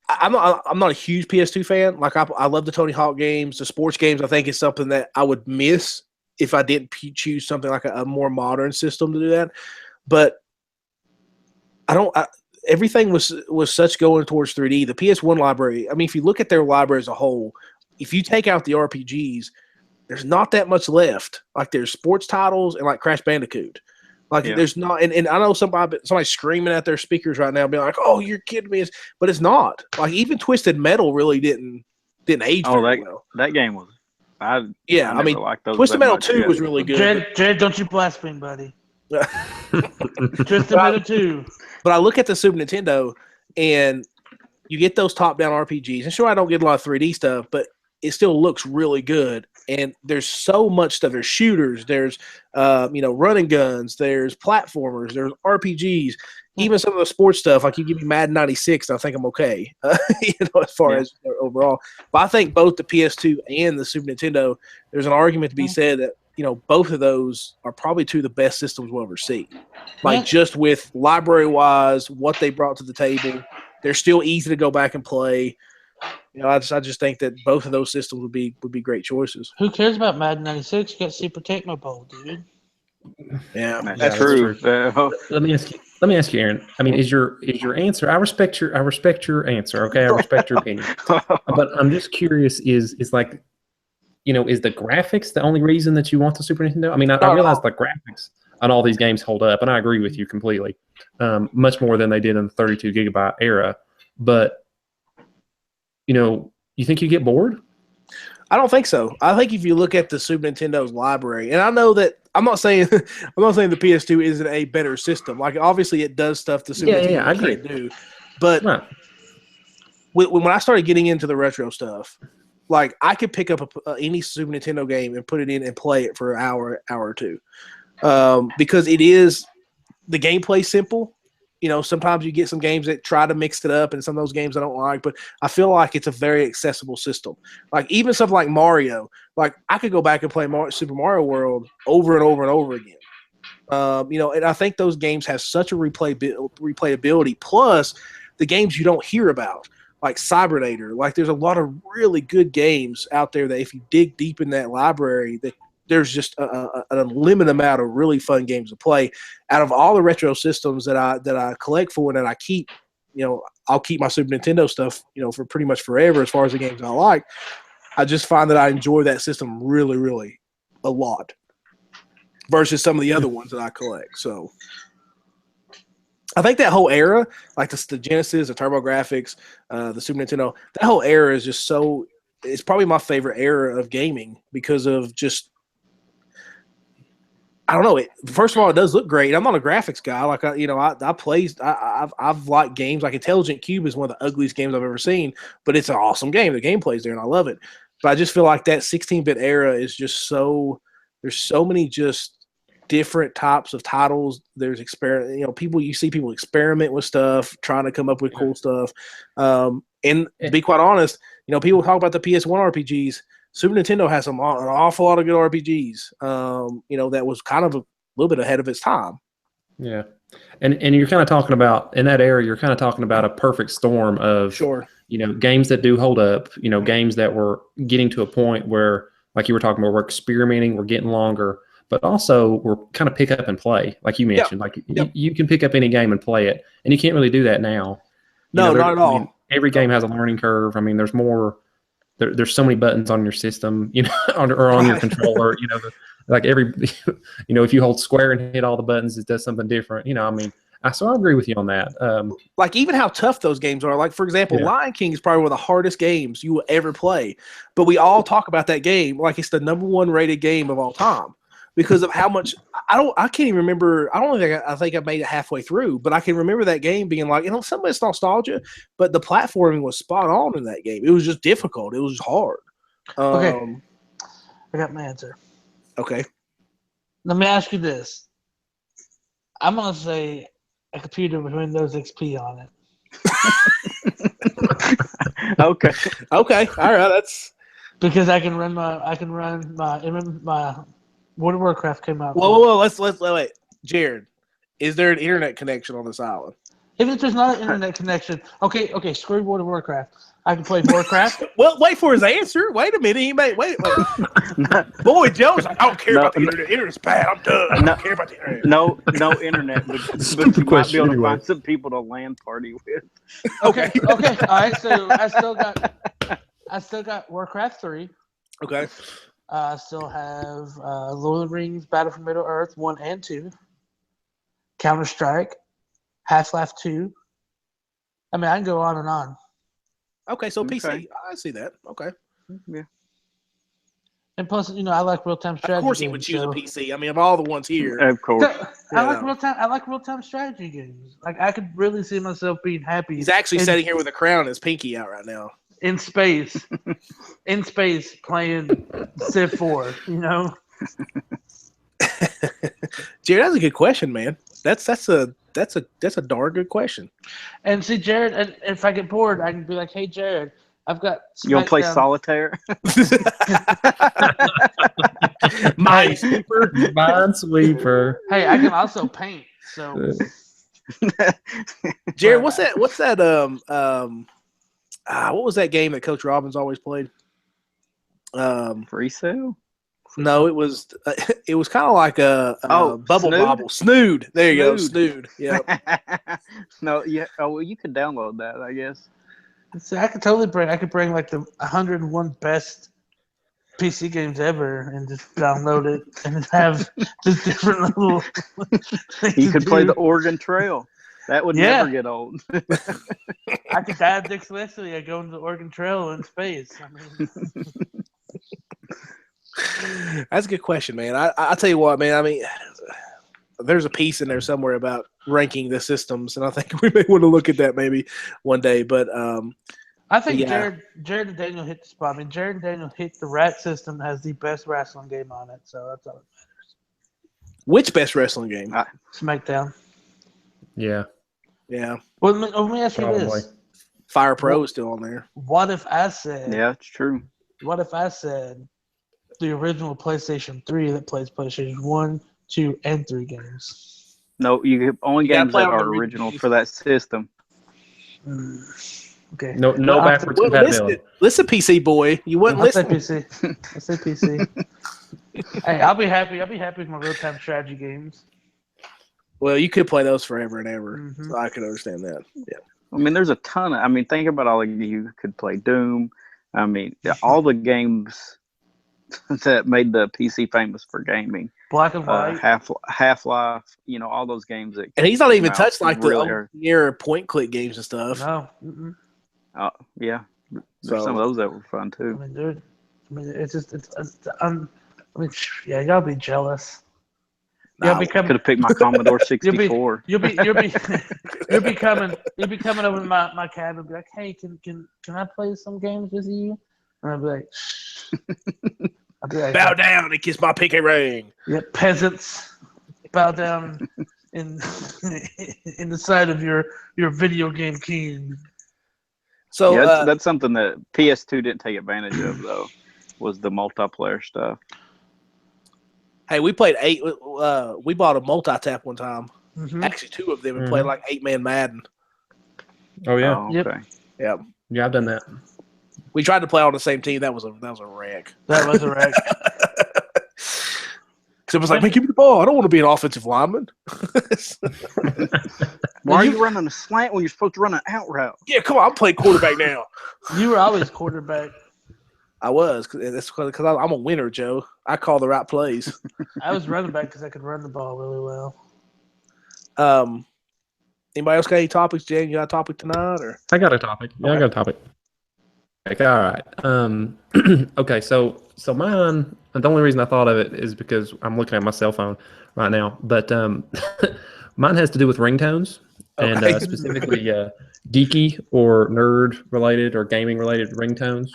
I'm not a huge PS2 fan. I love the Tony Hawk games, the sports games. I think it's something that I would miss if I didn't choose something like a more modern system to do that. But everything was such going towards 3D. The PS1 library, I mean, if you look at their library as a whole, if you take out the RPGs, there's not that much left. There's sports titles and Crash Bandicoot. There's not, and I know somebody's screaming at their speakers right now, being like, "Oh, you're kidding me!" But it's not. Even Twisted Metal really didn't age very well. That game was. I mean, Twisted Metal 2 was really good. Jared, don't you blaspheme, buddy. Twisted Metal 2. But I look at the Super Nintendo, and you get those top-down RPGs. And sure, I don't get a lot of 3D stuff, but it still looks really good. And there's so much stuff. There's shooters. There's, running guns. There's platformers. There's RPGs. Even some of the sports stuff, you give me Madden 96, I think I'm okay, as far as overall. But I think both the PS2 and the Super Nintendo, there's an argument to be said that, both of those are probably two of the best systems we'll ever see. Just with library-wise, what they brought to the table, they're still easy to go back and play. I just think that both of those systems would be great choices. Who cares about Madden 96? You got Super Tecmo Bowl, dude. Yeah, that's true. Let me ask you, Aaron. I mean, is your answer? I respect your answer. Okay, I respect your opinion. But I'm just curious. Is is the graphics the only reason that you want the Super Nintendo? I mean, I realize the graphics on all these games hold up, and I agree with you completely. Much more than they did in the 32 gigabyte era. But you think you get bored? I don't think so. I think if you look at the Super Nintendo's library, and I know that I'm not saying the PS2 isn't a better system. Obviously it does stuff the Super Nintendo I agree. can't do. But when I started getting into the retro stuff, I could pick up any Super Nintendo game and put it in and play it for an hour or two, because the gameplay simple. sometimes you get some games that try to mix it up, and some of those games I don't like. But I feel like it's a very accessible system. Like even something like Mario, like I could go back and play Super Mario World over and over and over again. And I think those games have such a replayability. Plus, the games you don't hear about, like Cybernator. Like there's a lot of really good games out there that if you dig deep in that library, that there's just an unlimited amount of really fun games to play. Out of all the retro systems that I collect for and that I keep, I'll keep my Super Nintendo stuff, for pretty much forever as far as the games I like. I just find that I enjoy that system really, really a lot versus some of the other ones that I collect. So I think that whole era, like the Genesis, the TurboGrafx, the Super Nintendo, that whole era is just so – it's probably my favorite era of gaming because of just – I don't know. First of all, it does look great. I'm not a graphics guy. Like I've liked games like Intelligent Cube is one of the ugliest games I've ever seen, but it's an awesome game. The gameplay's there, and I love it. But I just feel like that 16-bit era is just so – there's so many just different types of titles. There's you see people experiment with stuff, trying to come up with cool stuff. And to be quite honest, people talk about the PS1 RPGs. Super Nintendo has an awful lot of good RPGs. That was kind of a little bit ahead of its time. Yeah, and you're kind of talking about in that era. You're kind of talking about a perfect storm of games that do hold up. Games that were getting to a point where, like you were talking about, we're experimenting, we're getting longer, but also we're kind of pick up and play, like you mentioned. You can pick up any game and play it, and you can't really do that now. Not at all. Every game has a learning curve. I mean, there's more. There's so many buttons on your system, or on your controller. Like if you hold square and hit all the buttons, it does something different. So I agree with you on that. Like even how tough those games are. Like for example, Lion King is probably one of the hardest games you will ever play. But we all talk about that game like it's the #1 rated game of all time because of how much. I can't even remember. I think I made it halfway through, but I can remember that game being like, some of it's nostalgia, but the platforming was spot on in that game. It was just difficult. It was hard. Okay, I got my answer. Okay. Let me ask you this. I'm gonna say a computer with Windows XP on it. Okay. Okay. All right. That's because I can run my World of Warcraft came out. Whoa. Let's wait. Jared, is there an internet connection on this island? Even if there's not an internet connection, okay, screw World of Warcraft. I can play Warcraft. Well, wait for his answer. Wait a minute. Wait. Boy, Joe's like, I don't care about the internet. The internet's bad. I'm done. I don't care about the internet. No internet. But you might be able to find some people to LAN party with. Okay. All right. So I still got Warcraft 3. Okay. I still have Lord of the Rings, Battle for Middle Earth 1 and 2, Counter-Strike, Half-Life 2. I mean, I can go on and on. Okay, so PC. I see that. Okay. Yeah. And plus, I like real-time strategy. Of course, he would choose a PC. I mean, of all the ones here, of course. I like real-time strategy games. Like, I could really see myself being happy. He's actually sitting here with a crown and his pinky out right now. In space, playing Civ 4. Jared, that's a good question, man. That's a darn good question. And see, Jared, and if I get bored, I can be like, "Hey, Jared, I've got." You want to play solitaire? Minesweeper. Hey, I can also paint. So, Jared, what's that? What was that game that Coach Robbins always played? Free Cell? No, it was kind of like a bubble Snood? bobble. Snood. There you go. Snood. Yeah. No, yeah. Oh, well, you could download that, I guess. See, I could bring like the 101 best PC games ever and just download it and have just different little things. You could play the Oregon Trail. That would never get old. I could die Dick Leslie and go into the Oregon Trail in space. I mean, that's a good question, man. I tell you what, man. I mean, there's a piece in there somewhere about ranking the systems, and I think we may want to look at that maybe one day. But I think Jared and Daniel hit the spot. I mean, Jared and Daniel hit the Rat system that has the best wrestling game on it, so that's all that matters. Which best wrestling game? SmackDown. Yeah. Yeah. Well, let me ask you Probably. this: Fire Pro is still on there. what if I said? Yeah, it's true. What if I said the original PlayStation 3 that plays PlayStation 1, 2, and 3 games? No, you only You gotta games play that on the are original original games. for that system. Okay. No I'll backwards Well, compatibility. listen, PC boy. You wouldn't I'll say listen. PC. I'll say PC. Hey, I'll be happy. I'll be happy with my real-time strategy games. Well, you could play those forever and ever. Mhm. So I could understand that. Yeah. I mean, there's a ton of. I mean, think about all you could play Doom. I mean, all the games that made the PC famous for gaming. Black and white. Half-Life. You know, all those games that. And he's not even came out touched like really the are- near point-click games and stuff. No. Mm-mm. Yeah, there's So- some of those that were fun I too. mean, dude. I mean, it's just yeah, y'all be jealous. Y'all Nah, become. Could have picked my Commodore 64. You'll be coming over to my cabin and be like, hey, can I play some games with you? And I'll be like, shh. I'll be like, bow down and kiss my pinky ring. yeah, peasants, bow down in the sight of your video game king. So Yeah, that's something that PS2 didn't take advantage of though. Was the multiplayer stuff. hey, we played 8. We bought a multi-tap one time. Mm-hmm. Actually, 2 of them, and played like 8-man Madden. Oh yeah, Oh, Yep. okay. Yeah. yeah, I've done that. We tried to play on the same team. That was a wreck. That was a wreck. Because it was like, man, give me the ball. I don't want to be an offensive lineman. Why are you running a slant when you're supposed to run an out route? Yeah, come on. I'm playing quarterback now. You were always quarterback. I was. That's because I'm a winner, Joe. I call the right plays. I was running back because I could run the ball really well. Anybody else got any topics? Jen, you got a topic tonight? Or I got a topic. Yeah, I got a topic. Okay, all right. Okay, so mine. The only reason I thought of it is because I'm looking at my cell phone right now. But mine has to do with ringtones, and Okay. specifically geeky or nerd related or gaming related ringtones.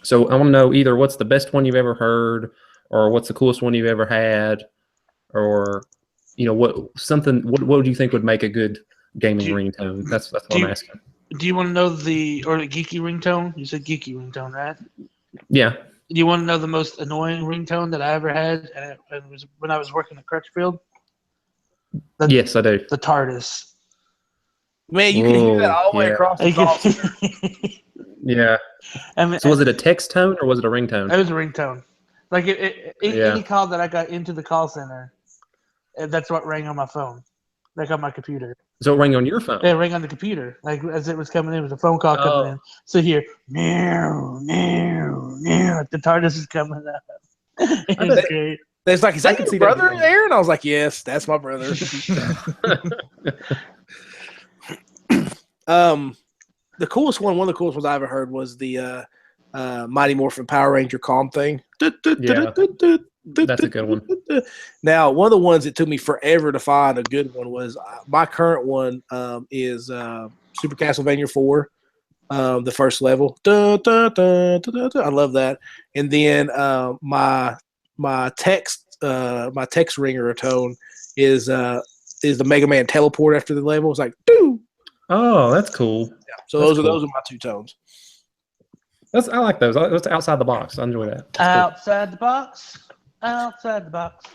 So I want to know either what's the best one you've ever heard, or what's the coolest one you've ever had, or what would you think would make a good gaming ringtone? That's what I'm asking. Do you want to know the geeky ringtone? You said geeky ringtone, right? Yeah. Do you want to know the most annoying ringtone that I ever had? And it was when I was working at Crutchfield. Yes, I do. The TARDIS. Man, you can hear that all the way yeah. across the call center. Yeah. I mean, So was it a text tone or was it a ringtone? It was a ringtone. Like any call that I got into the call center, that's what rang on my phone, like on my computer. So it rang on your phone? Yeah, it rang on the computer, like as it was coming in. It was a phone call coming in. So here, meow, meow, meow. The TARDIS is coming up. It was great. It's like, is that can your see that brother being- there? And I was like, yes, that's my brother. The coolest one of the coolest ones I ever heard was the Mighty Morphin Power Ranger calm thing. That's a good one. Now, one of the ones that took me forever to find a good one was my current one is Super Castlevania 4, the first level. I love that. And then my text ringer tone is the Mega Man teleport after the level. It's like, doo. Oh, that's cool. Yeah. So That's those cool. are my 2 tones. I like those. That's outside the box. I enjoy that. That's Outside the box. Outside the box.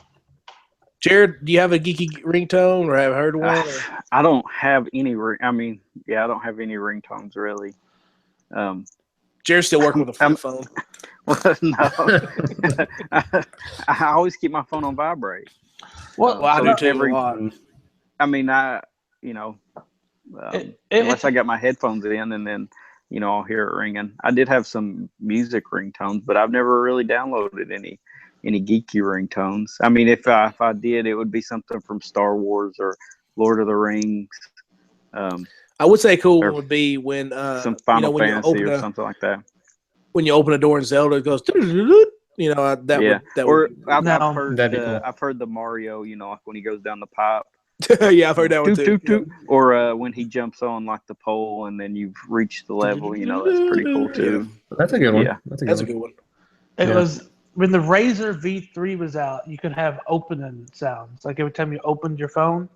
Jared, do you have a geeky ringtone or have heard one? I don't have any. I don't have any ringtones really. Jared's still working with a flip phone. Well, no, I always keep my phone on vibrate. Well, I do too. A lot. I mean, unless I got my headphones in, and then I'll hear it ringing. I did have some music ringtones, but I've never really downloaded any geeky ringtones. I mean, if I did, it would be something from Star Wars or Lord of the Rings. I would say cool one would be when some Final Fantasy or something like that. When you open a door in Zelda, it goes. I've heard the Mario. Like when he goes down the pipe. Yeah, I've heard that one too. Or when he jumps on like the pole and then you've reached the level. That's pretty cool too. That's a good one. Yeah, that's a good one. It was when the Razer V3 was out. You could have opening sounds, like every time you opened your phone.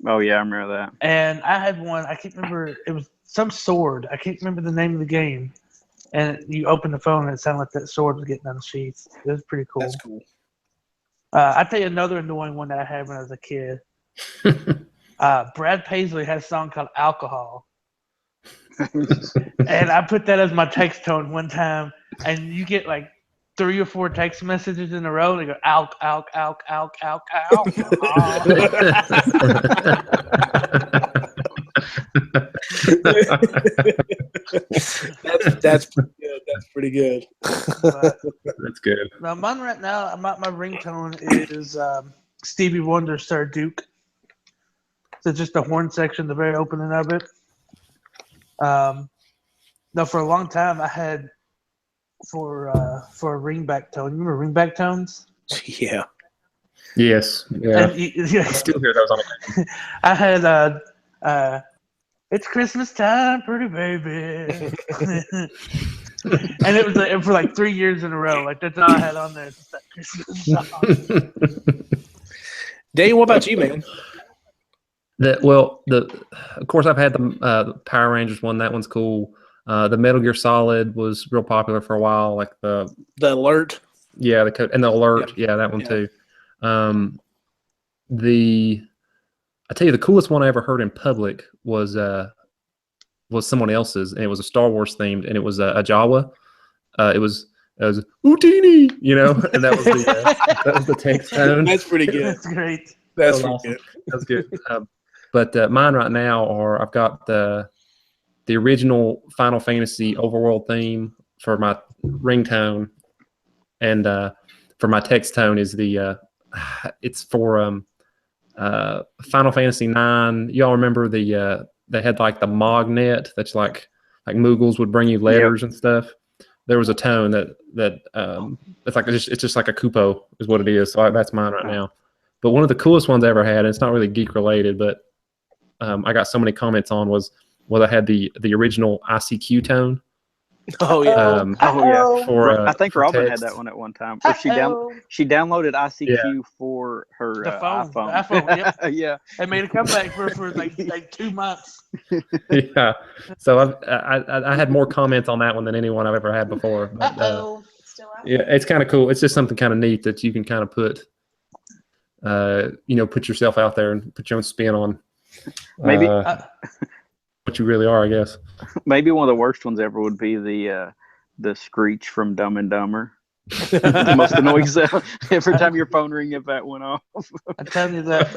Oh yeah, I remember that. And I had one. I can't remember. It was some sword. I can't remember the name of the game. And you open the phone and it sounded like that sword was getting unsheathed. It was pretty cool. That's cool. I'll tell you another annoying one that I had when I was a kid. Brad Paisley had a song called Alcohol. And I put that as my text tone one time, and you get like 3 or 4 text messages in a row, and they go, alk, alk, alk, alk, alk, alk. That's pretty good. That's pretty good. That's good. Now, mine right now, my ringtone is Stevie Wonder's Sir Duke. So just the horn section, the very opening of it. No, for a long time I had for a ringback tone. You remember ringback tones? Yeah. Yes. Yeah. And I still hear those on it. I had it's Christmas time, pretty baby. And it was for like 3 years in a row. Like that's all I had on there. It's that Christmas song. Dave, what about you, man? Of course, I've had the Power Rangers one. That one's cool. The Metal Gear Solid was real popular for a while. Like the alert. Yeah, the code and the alert. Yeah, that one too. I tell you, the coolest one I ever heard in public was someone else's, and it was a Star Wars themed, and it was a Jawa. It was Utini, and that was the text tone. That's pretty good. That's great. That's awesome. That's good. But mine right now I've got the original Final Fantasy overworld theme for my ringtone, and for my text tone is it's for Final Fantasy 9. Y'all remember they had like the MOG net that's like Moogles would bring you letters and stuff. There was a tone that it's just like a Kupo is what it is. So that's mine right now. But one of the coolest ones I ever had, and it's not really geek related, but I got so many comments on was I had the original ICQ tone. Oh yeah. I think Robin had that one at one time. Or she downloaded ICQ for her iPhone. The iPhone, yep. Yeah. It made a comeback for like 2 months. Yeah. So I had more comments on that one than anyone I've ever had before. But, Still out. yeah, it's kind of cool. It's just something kind of neat that you can kind of put yourself out there and put your own spin on. Maybe what you really are, I guess. Maybe one of the worst ones ever would be the screech from Dumb and Dumber. The most annoying sound every time your phone rings, if that went off. I'm telling you that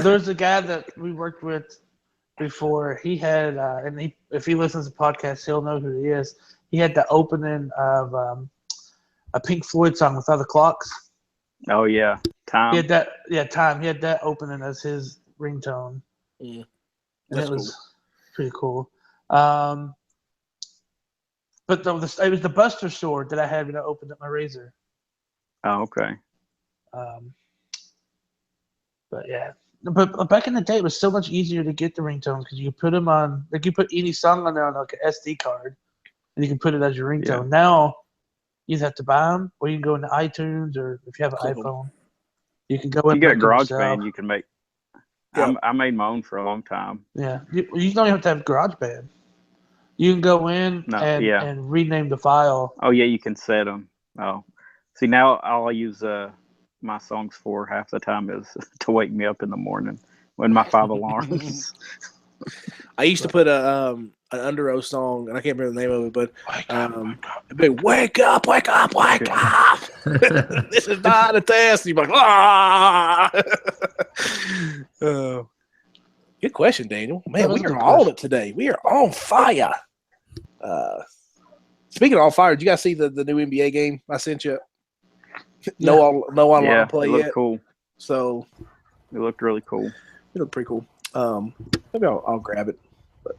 there was a guy that we worked with before. He had, if he listens to podcasts, he'll know who he is. He had the opening of a Pink Floyd song with other clocks. Oh yeah, Time. He had that. Yeah, Time. He had that opening as his ringtone. Yeah. And it was pretty cool. But it was the Buster Sword that I had when I opened up my Razor. Oh, okay. But yeah, but back in the day, it was so much easier to get the ringtones because you could put them on, like you put any song on there on like an SD card, and you can put it as your ringtone. Yeah. Now, you either have to buy them, or you can go into iTunes, or if you have an iPhone, you can go. You get a GarageBand, you can make. Yeah. I made my own for a long time. Yeah, you don't even have to have GarageBand. You can go in and rename the file. Oh yeah, you can set them. Oh, see now all I use my songs for half the time is to wake me up in the morning when my 5 alarms. I used to put an Under Oath song, and I can't remember the name of it, but wake up, wake up, wake up. This is not a test. You're like, ah. Good question, Daniel. Man, we are on it today. We are on fire. Speaking of on fire, did you guys see the new NBA game I sent you? No online play it looked yet. Cool. So it looked really cool. It looked pretty cool. Maybe I'll grab it. But,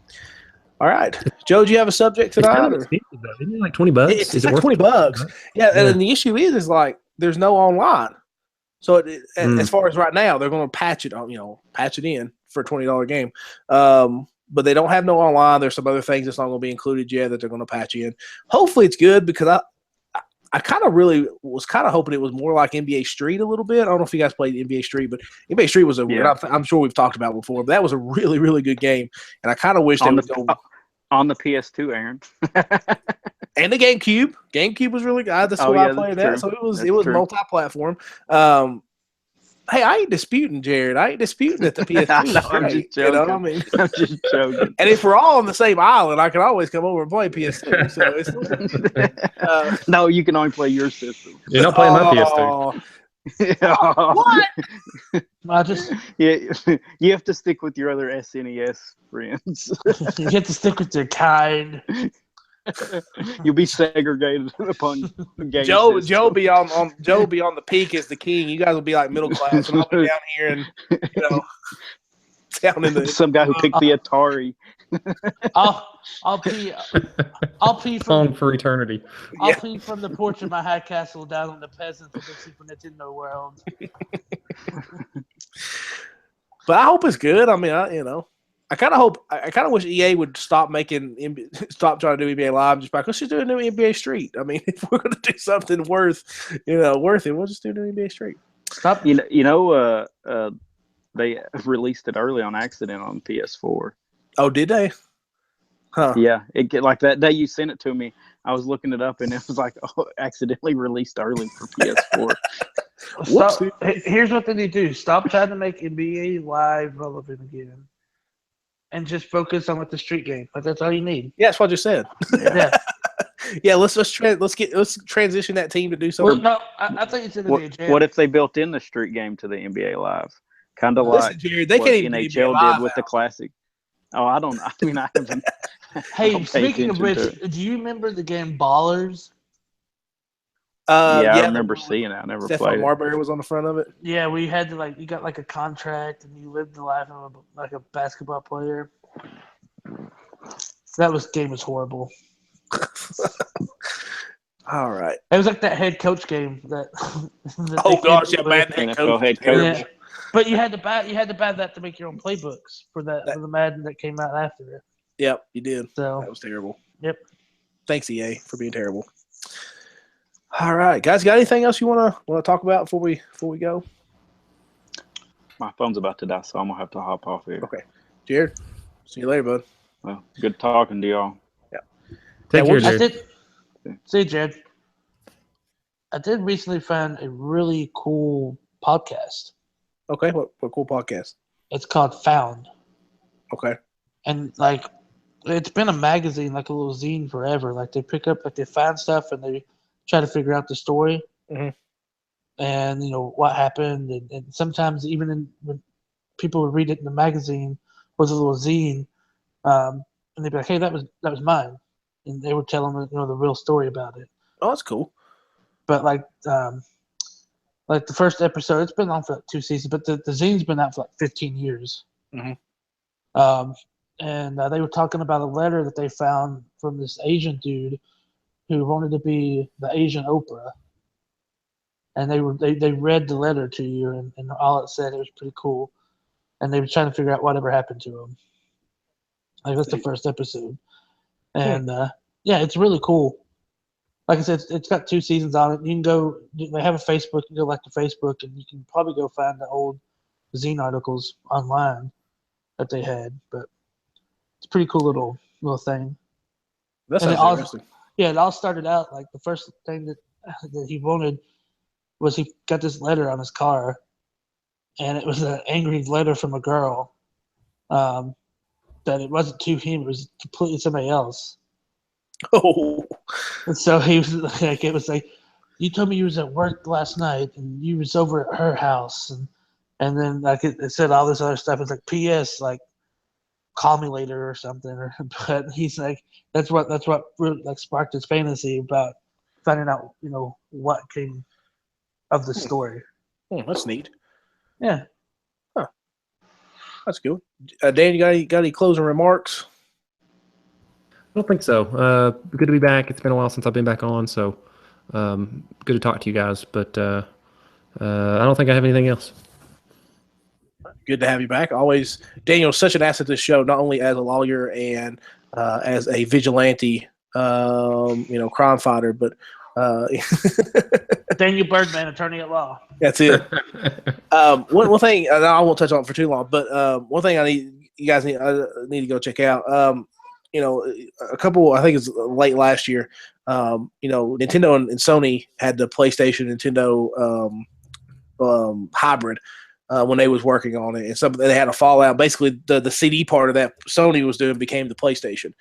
all right, Joe, do you have a subject tonight? Isn't it like $20? It's like $20. Yeah, and the issue is like there's no online. So as far as right now, they're going to patch it in for a $20 game. But they don't have no online. There's some other things that's not going to be included yet that they're going to patch in. Hopefully it's good because I kind of really was kind of hoping it was more like NBA Street a little bit. I don't know if you guys played NBA Street, but NBA Street was I'm sure we've talked about before, but that was a really, really good game. And I kind of wish they would go on the PS2, Aaron. And the GameCube. GameCube was really good. That's why I played that. True. So it was multi-platform. Hey, I ain't disputing, Jared. I ain't disputing that the PS2 no, is I'm great. just joking. You know, I mean, I'm just joking. And if we're all on the same island, I can always come over and play PS2. So it's no, you can only play your system. You're not playing my PS2. What? You have to stick with your other SNES friends. You have to stick with your kind. You'll be segregated upon game Joe system. be on the peak as the king. You guys will be like middle class, and I'll be down here and down in the some guy who picked the Atari. I'll pee from for eternity. I'll pee from the porch of my high castle down on the peasants of the Super Nintendo world. But I hope it's good. I mean, I kind of wish EA would stop trying to do NBA Live just by let's just do a new NBA Street. I mean, if we're going to do something worth it, we'll just do a new NBA Street. Stop. They released it early on accident on PS4. Oh, did they? Huh. Yeah, like that day you sent it to me. I was looking it up and it was like accidentally released early for PS4. Here's what they need to do: stop trying to make NBA Live relevant again, and just focus on the street game. But that's all you need. Yeah, that's what I just said. Yeah. Yeah, let's transition that team to do something. Well, no, I think it's going to be a jam. What if they built in the street game to the NBA Live? Kind of like Jared, they what can't even NHL did with the classic. Oh, I haven't. Hey, speaking of which, do you remember the game Ballers? I remember seeing it. I never played it. Marbury was on the front of it. Yeah, we had to you got a contract and you lived the life of a basketball player. That game was horrible. All right. It was like that head coach game that. Oh gosh, yeah, Madden head coach. Yeah. But you had to buy that to make your own playbooks for the Madden that came out after it. Yep, you did. So that was terrible. Yep. Thanks, EA, for being terrible. All right, guys, got anything else you want to talk about before we go? My phone's about to die, so I'm gonna have to hop off here. Okay, Jared. See you later, bud. Well, good talking to y'all. Yeah. Take care, Jared. See, Jared. I did recently find a really cool podcast. Okay, what cool podcast? It's called Found. Okay. And it's been a magazine, like a little zine forever. They pick up, they find stuff and they try to figure out the story. Mm-hmm. And what happened, and sometimes even when people would read it in the magazine or the little zine, and they'd be like, "Hey, that was mine," and they would tell them the real story about it. Oh, that's cool. But the first episode, it's been on for 2 seasons, but the zine's been out for 15 years. Mm-hmm. And they were talking about a letter that they found from this Asian dude who wanted to be the Asian Oprah. And they read the letter to you, and all it said, it was pretty cool. And they were trying to figure out whatever happened to him. That's the first episode. And it's really cool. Like I said, it's got 2 seasons on it. You can go. They have a Facebook. You can go to Facebook, and you can probably go find the old zine articles online that they had. But it's a pretty cool little thing. That sounds interesting. It all started out the first thing that he wanted was he got this letter on his car, and it was an angry letter from a girl. That it wasn't to him; it was completely somebody else. Oh. And so he was it was you told me you was at work last night and you was over at her house, and then it said all this other stuff. It's P.S. Call me later or something. But he's that's what really, sparked his fantasy about finding out what came of the story. That's neat. Yeah. Huh. That's good. Dan, you got any closing remarks? I don't think so. Good to be back. It's been a while since I've been back on, so good to talk to you guys. But I don't think I have anything else. Good to have you back. Always, Daniel's such an asset to the show, not only as a lawyer and as a vigilante, crime fighter, but Daniel Birdman, attorney at law. That's it. One thing, and I won't touch on it for too long, but one thing you guys need to go check out. A couple, I think it's late last year. Nintendo and Sony had the PlayStation Nintendo hybrid when they was working on it, and they had a fallout. Basically, the CD part of that Sony was doing became the PlayStation.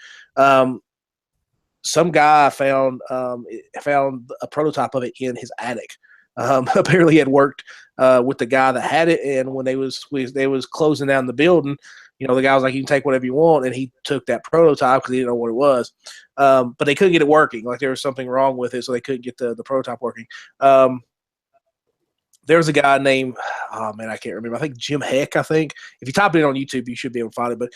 Some guy found a prototype of it in his attic. Apparently, he had worked with the guy that had it, and when they was closing down the building, the guy was like, "You can take whatever you want," and he took that prototype because he didn't know what it was. But they couldn't get it working. Like there was something wrong with it, so they couldn't get the prototype working. There was a guy named, I can't remember. I think Jim Heck. I think if you type it in on YouTube, you should be able to find it. But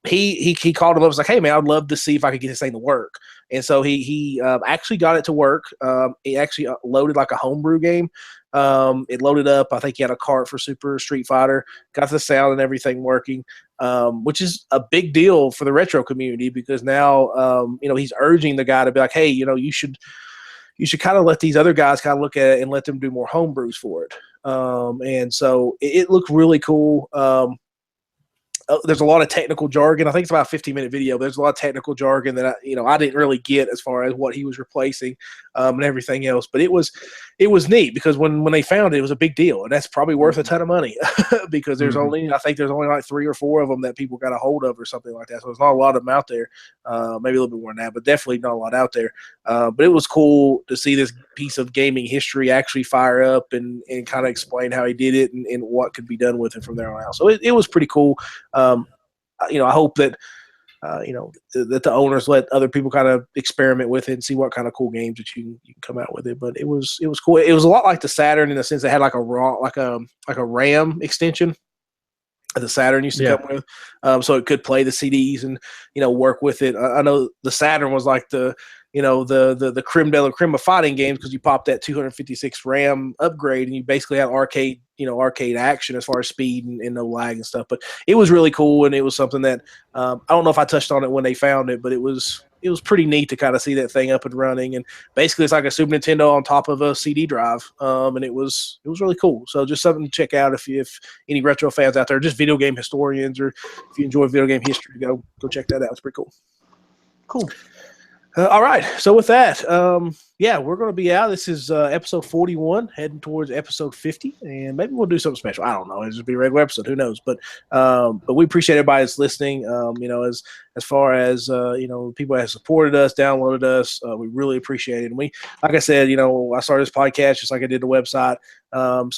he called him up. Was like, "Hey man, I'd love to see if I could get this thing to work." And so he actually got it to work. He actually loaded like a homebrew game. It loaded up. I think he had a cart for Super Street Fighter. Got the sound and everything working, which is a big deal for the retro community because now he's urging the guy to be like, "Hey, you should kind of let these other guys kind of look at it and let them do more home brews for it." And so it looked really cool. There's a lot of technical jargon. I think it's about a 15-minute video. There's a lot of technical jargon that I didn't really get as far as what he was replacing and everything else. But it was neat because when they found it, it was a big deal, and that's probably worth a ton of money because there's only like 3 or 4 of them that people got a hold of or something like that. So there's not a lot of them out there. Maybe a little bit more than that, but definitely not a lot out there. But it was cool to see this piece of gaming history actually fire up and kind of explain how he did it and what could be done with it from there on out. So it was pretty cool. I hope that that the owners let other people kind of experiment with it and see what kind of cool games that you can come out with it. But it was cool. It was a lot like the Saturn in the sense it had like a RAM extension that the Saturn used to come with, so it could play the CDs and work with it. I know the Saturn was like the creme de la creme of fighting games because you popped that 256 RAM upgrade and you basically had arcade action as far as speed and no lag and stuff. But it was really cool, and it was something that I don't know if I touched on it when they found it, but it was pretty neat to kind of see that thing up and running. And basically it's like a Super Nintendo on top of a CD drive, and it was really cool. So just something to check out if any retro fans out there, just video game historians, or if you enjoy video game history, go check that out. It's pretty cool. Cool. All right. So with that, we're going to be out. This is episode 41, heading towards episode 50, and maybe we'll do something special. I don't know. It'll just be a regular episode. Who knows? But we appreciate everybody that's listening. As far as people that have supported us, downloaded us, we really appreciate it. And we, like I said, I started this podcast just like I did the website. I can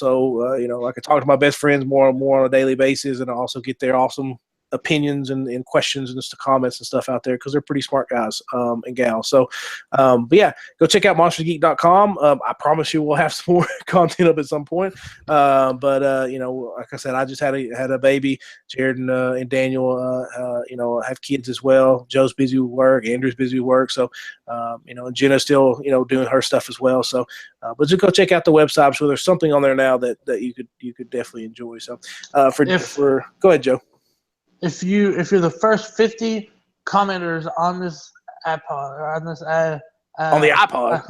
talk to my best friends more on a daily basis, and I also get their awesome opinions and questions and just comments and stuff out there because they're pretty smart guys and gals. So, go check out monstersgeek.com. I promise you we'll have some more content up at some point. Like I said, I just had a baby. Jared and Daniel, have kids as well. Joe's busy with work. Andrew's busy with work. So, and Jenna's still, doing her stuff as well. So, but just go check out the website. I'm sure there's something on there now that you could definitely enjoy. So, go ahead, Joe. If you're the first 50 commenters on this iPod or on this on the iPod,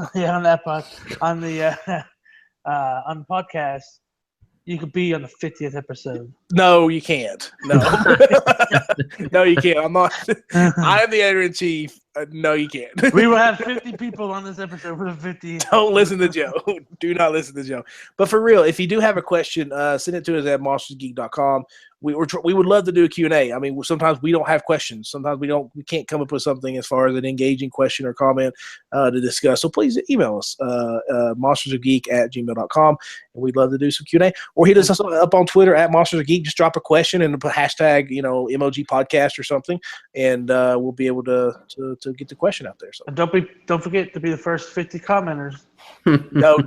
on the iPod, on the podcast, you could be on the 50th episode. No, you can't. No, no, you can't. I'm not. I am the editor-in-chief. No, you can't. We will have 50 people on this episode for the 50. Don't listen to Joe. Do not listen to Joe. But for real, if you do have a question, send it to us at monstersgeek.com. We would love to do a Q&A. I mean, sometimes we don't have questions. Sometimes we can't come up with something as far as an engaging question or comment to discuss. So please email us, monstersofgeek@gmail.com, and we'd love to do some Q&A. Or hit us up on Twitter at monstersofgeek. Just drop a question and put hashtag, MOG Podcast or something, and we'll be able to get the question out there. So and don't forget to be the first 50 commenters. No.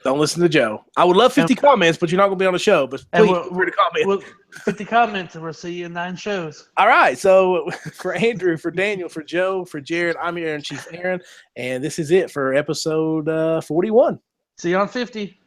Don't listen to Joe. I would love 50 comments, but you're not going to be on the show. But please feel free to comment. 50 comments, and we'll see you in 9 shows. All right. So for Andrew, for Daniel, for Joe, for Jared, I'm your Editor-in-Chief Aaron, and this is it for episode 41. See you on 50.